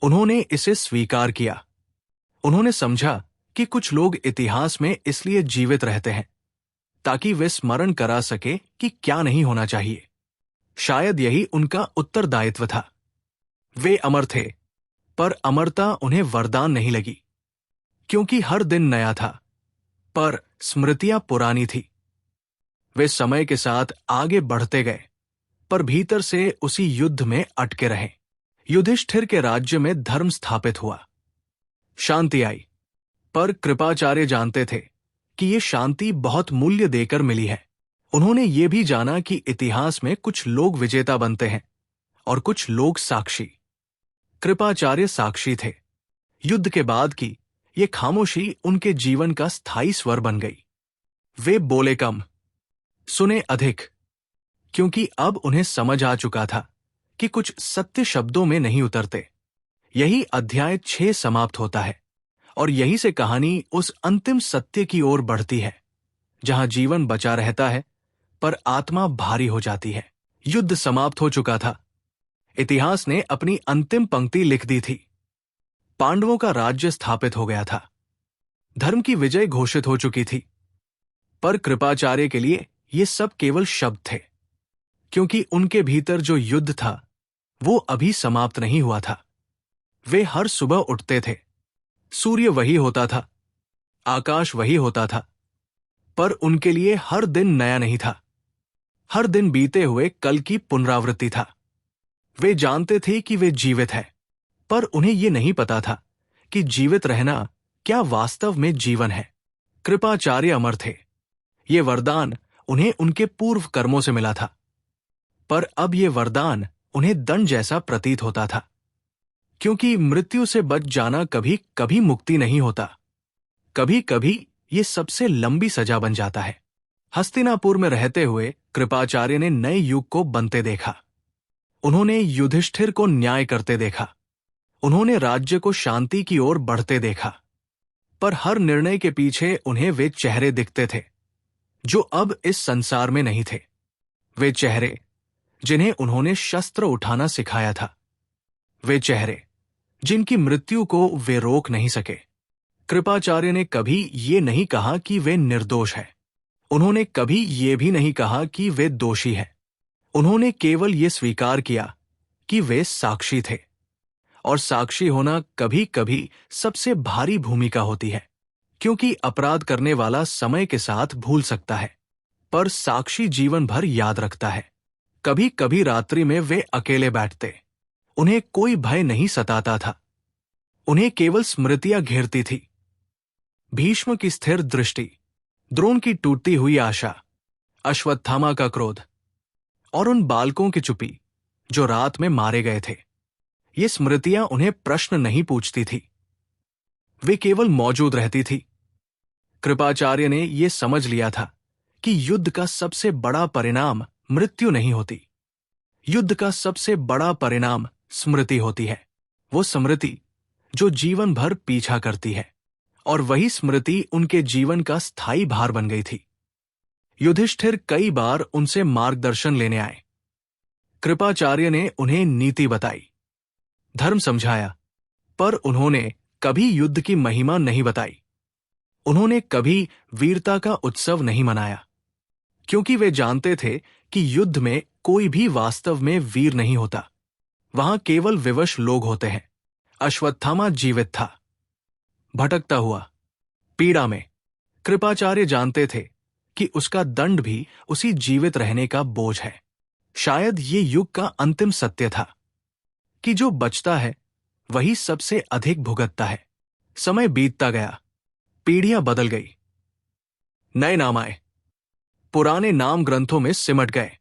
उन्होंने इसे स्वीकार किया। उन्होंने समझा कि कुछ लोग इतिहास में इसलिए जीवित रहते हैं ताकि वे स्मरण करा सके कि क्या नहीं होना चाहिए। शायद यही उनका उत्तरदायित्व था। वे अमर थे, पर अमरता उन्हें वरदान नहीं लगी, क्योंकि हर दिन नया था, पर स्मृतियां पुरानी थी। वे समय के साथ आगे बढ़ते गए, पर भीतर से उसी युद्ध में अटके रहे। युधिष्ठिर के राज्य में धर्म स्थापित हुआ, शांति आई, पर कृपाचार्य जानते थे कि ये शांति बहुत मूल्य देकर मिली है। उन्होंने ये भी जाना कि इतिहास में कुछ लोग विजेता बनते हैं और कुछ लोग साक्षी। कृपाचार्य साक्षी थे। युद्ध के बाद की ये खामोशी उनके जीवन का स्थायी स्वर बन गई। वे बोले कम, सुने अधिक, क्योंकि अब उन्हें समझ आ चुका था कि कुछ सत्य शब्दों में नहीं उतरते। यही अध्याय 6 समाप्त होता है और यही से कहानी उस अंतिम सत्य की ओर बढ़ती है जहां जीवन बचा रहता है पर आत्मा भारी हो जाती है। युद्ध समाप्त हो चुका था। इतिहास ने अपनी अंतिम पंक्ति लिख दी थी। पांडवों का राज्य स्थापित हो गया था। धर्म की विजय घोषित हो चुकी थी। पर कृपाचार्य के लिए ये सब केवल शब्द थे, क्योंकि उनके भीतर जो युद्ध था वो अभी समाप्त नहीं हुआ था। वे हर सुबह उठते थे, सूर्य वही होता था, आकाश वही होता था, पर उनके लिए हर दिन नया नहीं था। हर दिन बीते हुए कल की पुनरावृत्ति था। वे जानते थे कि वे जीवित हैं, पर उन्हें यह नहीं पता था कि जीवित रहना क्या वास्तव में जीवन है। कृपाचार्य अमर थे। ये वरदान उन्हें उनके पूर्व कर्मों से मिला था, पर अब ये वरदान उन्हें दंड जैसा प्रतीत होता था, क्योंकि मृत्यु से बच जाना कभी कभी मुक्ति नहीं होता। कभी कभी ये सबसे लंबी सजा बन जाता है। हस्तिनापुर में रहते हुए कृपाचार्य ने नए युग को बनते देखा। उन्होंने युधिष्ठिर को न्याय करते देखा। उन्होंने राज्य को शांति की ओर बढ़ते देखा। पर हर निर्णय के पीछे उन्हें वे चेहरे दिखते थे जो अब इस संसार में नहीं थे। वे चेहरे जिन्हें उन्होंने शस्त्र उठाना सिखाया था। वे चेहरे जिनकी मृत्यु को वे रोक नहीं सके। कृपाचार्य ने कभी ये नहीं कहा कि वे निर्दोष हैं। उन्होंने कभी ये भी नहीं कहा कि वे दोषी हैं। उन्होंने केवल ये स्वीकार किया कि वे साक्षी थे। और साक्षी होना कभी कभी सबसे भारी भूमिका होती है, क्योंकि अपराध करने वाला समय के साथ भूल सकता है, पर साक्षी जीवन भर याद रखता है। कभी कभी रात्रि में वे अकेले बैठते। उन्हें कोई भय नहीं सताता था। उन्हें केवल स्मृतियां घेरती थी। भीष्म की स्थिर दृष्टि, द्रोण की टूटती हुई आशा, अश्वत्थामा का क्रोध और उन बालकों की चुप्पी जो रात में मारे गए थे। ये स्मृतियां उन्हें प्रश्न नहीं पूछती थी, वे केवल मौजूद रहती थी। कृपाचार्य ने यह समझ लिया था कि युद्ध का सबसे बड़ा परिणाम मृत्यु नहीं होती। युद्ध का सबसे बड़ा परिणाम स्मृति होती है। वो स्मृति जो जीवन भर पीछा करती है, और वही स्मृति उनके जीवन का स्थायी भार बन गई थी। युधिष्ठिर कई बार उनसे मार्गदर्शन लेने आए। कृपाचार्य ने उन्हें नीति बताई, धर्म समझाया, पर उन्होंने कभी युद्ध की महिमा नहीं बताई। उन्होंने कभी वीरता का उत्सव नहीं मनाया, क्योंकि वे जानते थे कि युद्ध में कोई भी वास्तव में वीर नहीं होता। वहां केवल विवश लोग होते हैं। अश्वत्थामा जीवित था, भटकता हुआ, पीड़ा में। कृपाचार्य जानते थे कि उसका दंड भी उसी जीवित रहने का बोझ है। शायद ये युग का अंतिम सत्य था कि जो बचता है वही सबसे अधिक भुगतता है। समय बीतता गया, पीढ़ियां बदल गई, नए नाम आए, पुराने नाम ग्रंथों में सिमट गए,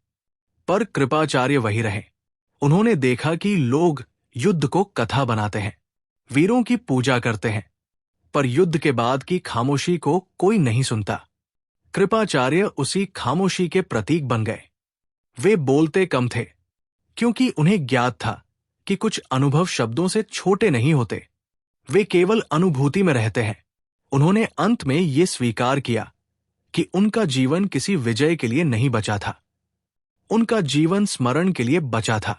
पर कृपाचार्य वही रहे। उन्होंने देखा कि लोग युद्ध को कथा बनाते हैं, वीरों की पूजा करते हैं, पर युद्ध के बाद की खामोशी को कोई नहीं सुनता। कृपाचार्य उसी खामोशी के प्रतीक बन गए। वे बोलते कम थे, क्योंकि उन्हें ज्ञात था कि कुछ अनुभव शब्दों से छोटे नहीं होते। वे केवल अनुभूति में रहते हैं। उन्होंने अंत में ये स्वीकार किया कि उनका जीवन किसी विजय के लिए नहीं बचा था। उनका जीवन स्मरण के लिए बचा था,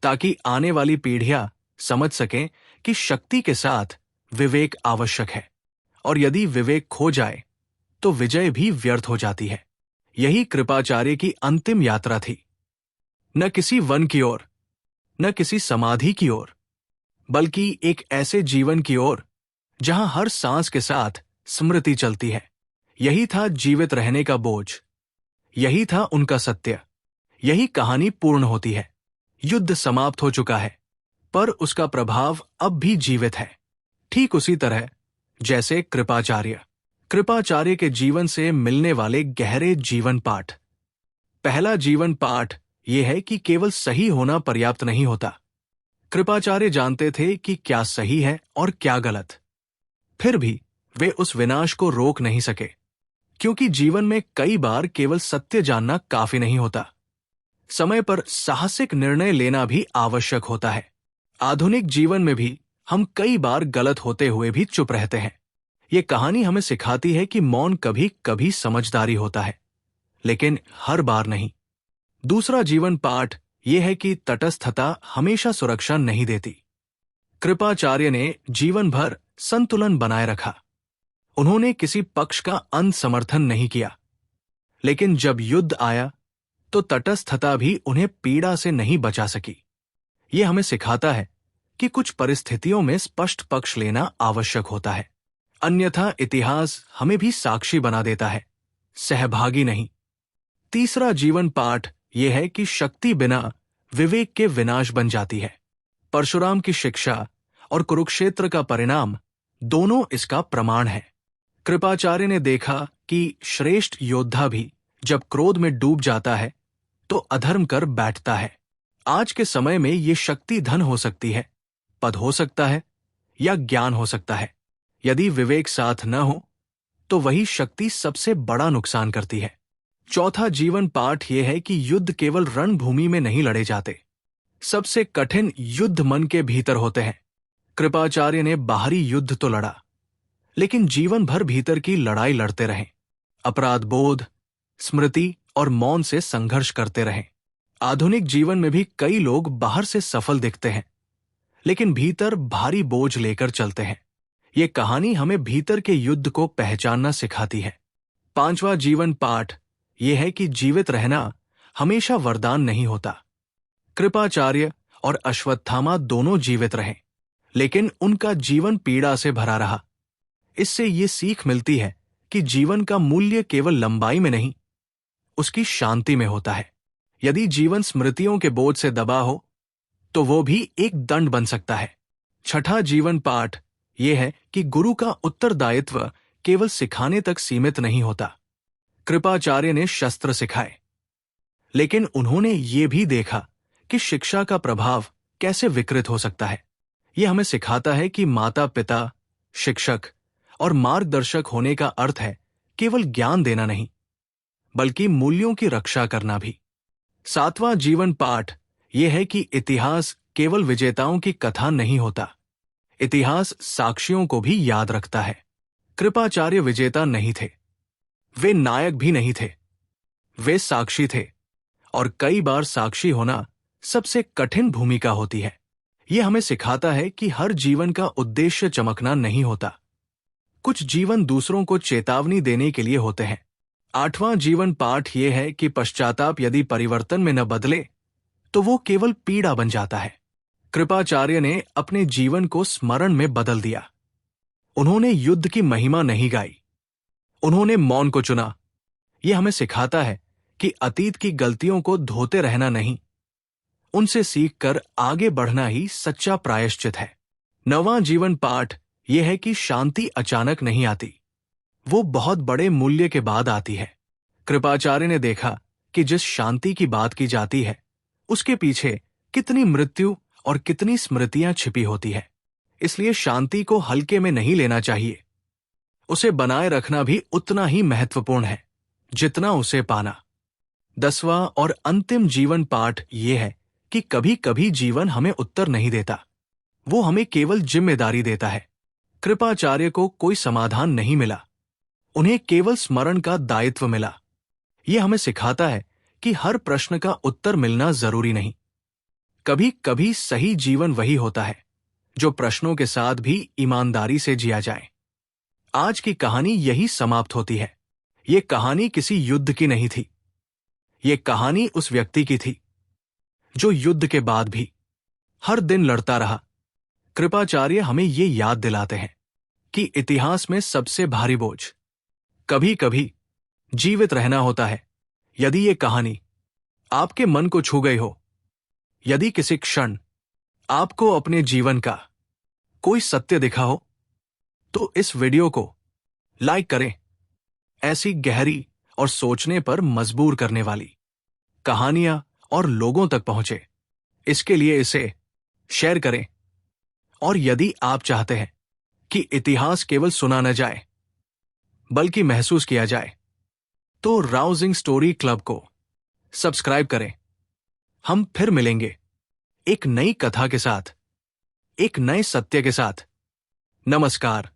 ताकि आने वाली पीढ़ियां समझ सकें कि शक्ति के साथ विवेक आवश्यक है, और यदि विवेक खो जाए तो विजय भी व्यर्थ हो जाती है। यही कृपाचार्य की अंतिम यात्रा थी, न किसी वन की ओर, न किसी समाधि की ओर, बल्कि एक ऐसे जीवन की ओर जहां हर सांस के साथ स्मृति चलती है। यही था जीवित रहने का बोझ, यही था उनका सत्य। यही कहानी पूर्ण होती है। युद्ध समाप्त हो चुका है, पर उसका प्रभाव अब भी जीवित है, ठीक उसी तरह जैसे कृपाचार्य। कृपाचार्य के जीवन से मिलने वाले गहरे जीवन पाठ। पहला जीवन पाठ यह है कि केवल सही होना पर्याप्त नहीं होता। कृपाचार्य जानते थे कि क्या सही है और क्या गलत। फिर भी वे उस विनाश को रोक नहीं सके, क्योंकि जीवन में कई बार केवल सत्य जानना काफी नहीं होता। समय पर साहसिक निर्णय लेना भी आवश्यक होता है। आधुनिक जीवन में भी हम कई बार गलत होते हुए भी चुप रहते हैं। ये कहानी हमें सिखाती है कि मौन कभी कभी समझदारी होता है, लेकिन हर बार नहीं। दूसरा जीवन पाठ यह है कि तटस्थता हमेशा सुरक्षा नहीं देती। कृपाचार्य ने जीवन भर संतुलन बनाए रखा। उन्होंने किसी पक्ष का अंत समर्थन नहीं किया, लेकिन जब युद्ध आया तो तटस्थता भी उन्हें पीड़ा से नहीं बचा सकी। यह हमें सिखाता है कि कुछ परिस्थितियों में स्पष्ट पक्ष लेना आवश्यक होता है, अन्यथा इतिहास हमें भी साक्षी बना देता है, सहभागी नहीं। तीसरा जीवन पाठ यह है कि शक्ति बिना विवेक के विनाश बन जाती है। परशुराम की शिक्षा और कुरुक्षेत्र का परिणाम दोनों इसका प्रमाण है। कृपाचार्य ने देखा कि श्रेष्ठ योद्धा भी जब क्रोध में डूब जाता है तो अधर्म कर बैठता है। आज के समय में ये शक्ति धन हो सकती है, पद हो सकता है या ज्ञान हो सकता है। यदि विवेक साथ न हो तो वही शक्ति सबसे बड़ा नुकसान करती है। चौथा जीवन पाठ यह है कि युद्ध केवल रणभूमि में नहीं लड़े जाते। सबसे कठिन युद्ध मन के भीतर होते हैं। कृपाचार्य ने बाहरी युद्ध तो लड़ा, लेकिन जीवन भर भीतर की लड़ाई लड़ते रहे। अपराध बोध, स्मृति और मौन से संघर्ष करते रहे। आधुनिक जीवन में भी कई लोग बाहर से सफल दिखते हैं, लेकिन भीतर भारी बोझ लेकर चलते हैं। ये कहानी हमें भीतर के युद्ध को पहचानना सिखाती है। पांचवा जीवन पाठ यह है कि जीवित रहना हमेशा वरदान नहीं होता। कृपाचार्य और अश्वत्थामा दोनों जीवित रहे, लेकिन उनका जीवन पीड़ा से भरा रहा। इससे ये सीख मिलती है कि जीवन का मूल्य केवल लंबाई में नहीं, उसकी शांति में होता है। यदि जीवन स्मृतियों के बोझ से दबा हो तो वो भी एक दंड बन सकता है। छठा जीवन पाठ यह है कि गुरु का उत्तरदायित्व केवल सिखाने तक सीमित नहीं होता। कृपाचार्य ने शस्त्र सिखाए, लेकिन उन्होंने ये भी देखा कि शिक्षा का प्रभाव कैसे विकृत हो सकता है। यह हमें सिखाता है कि माता पिता, शिक्षक और मार्गदर्शक होने का अर्थ है केवल ज्ञान देना नहीं, बल्कि मूल्यों की रक्षा करना भी। सातवां जीवन पाठ यह है कि इतिहास केवल विजेताओं की कथा नहीं होता। इतिहास साक्षियों को भी याद रखता है। कृपाचार्य विजेता नहीं थे, वे नायक भी नहीं थे, वे साक्षी थे, और कई बार साक्षी होना सबसे कठिन भूमिका होती है। यह हमें सिखाता है कि हर जीवन का उद्देश्य चमकना नहीं होता। कुछ जीवन दूसरों को चेतावनी देने के लिए होते हैं। आठवां जीवन पाठ यह है कि पश्चाताप यदि परिवर्तन में न बदले तो वो केवल पीड़ा बन जाता है। कृपाचार्य ने अपने जीवन को स्मरण में बदल दिया। उन्होंने युद्ध की महिमा नहीं गाई, उन्होंने मौन को चुना। यह हमें सिखाता है कि अतीत की गलतियों को धोते रहना नहीं, उनसे सीखकर आगे बढ़ना ही सच्चा प्रायश्चित है। नवां जीवन पाठ यह है कि शांति अचानक नहीं आती, वो बहुत बड़े मूल्य के बाद आती है। कृपाचार्य ने देखा कि जिस शांति की बात की जाती है उसके पीछे कितनी मृत्यु और कितनी स्मृतियां छिपी होती है। इसलिए शांति को हल्के में नहीं लेना चाहिए। उसे बनाए रखना भी उतना ही महत्वपूर्ण है जितना उसे पाना। 10वां और अंतिम जीवन पाठ यह है कि कभी कभी जीवन हमें उत्तर नहीं देता, वो हमें केवल जिम्मेदारी देता है। कृपाचार्य को कोई समाधान नहीं मिला, उन्हें केवल स्मरण का दायित्व मिला। यह हमें सिखाता है कि हर प्रश्न का उत्तर मिलना जरूरी नहीं। कभी कभी सही जीवन वही होता है जो प्रश्नों के साथ भी ईमानदारी से जिया जाए। आज की कहानी यही समाप्त होती है। ये कहानी किसी युद्ध की नहीं थी, ये कहानी उस व्यक्ति की थी जो युद्ध के बाद भी हर दिन लड़ता रहा। कृपाचार्य हमें ये याद दिलाते हैं कि इतिहास में सबसे भारी बोझ कभी कभी जीवित रहना होता है। यदि ये कहानी आपके मन को छू गई हो, यदि किसी क्षण आपको अपने जीवन का कोई सत्य दिखा हो, तो इस वीडियो को लाइक करें, ऐसी गहरी और सोचने पर मजबूर करने वाली कहानियां और लोगों तक पहुंचे, इसके लिए इसे शेयर करें। और यदि आप चाहते हैं कि इतिहास केवल सुना न जाए बल्कि महसूस किया जाए, तो राउजिंग स्टोरी क्लब को सब्सक्राइब करें। हम फिर मिलेंगे एक नई कथा के साथ, एक नए सत्य के साथ। नमस्कार।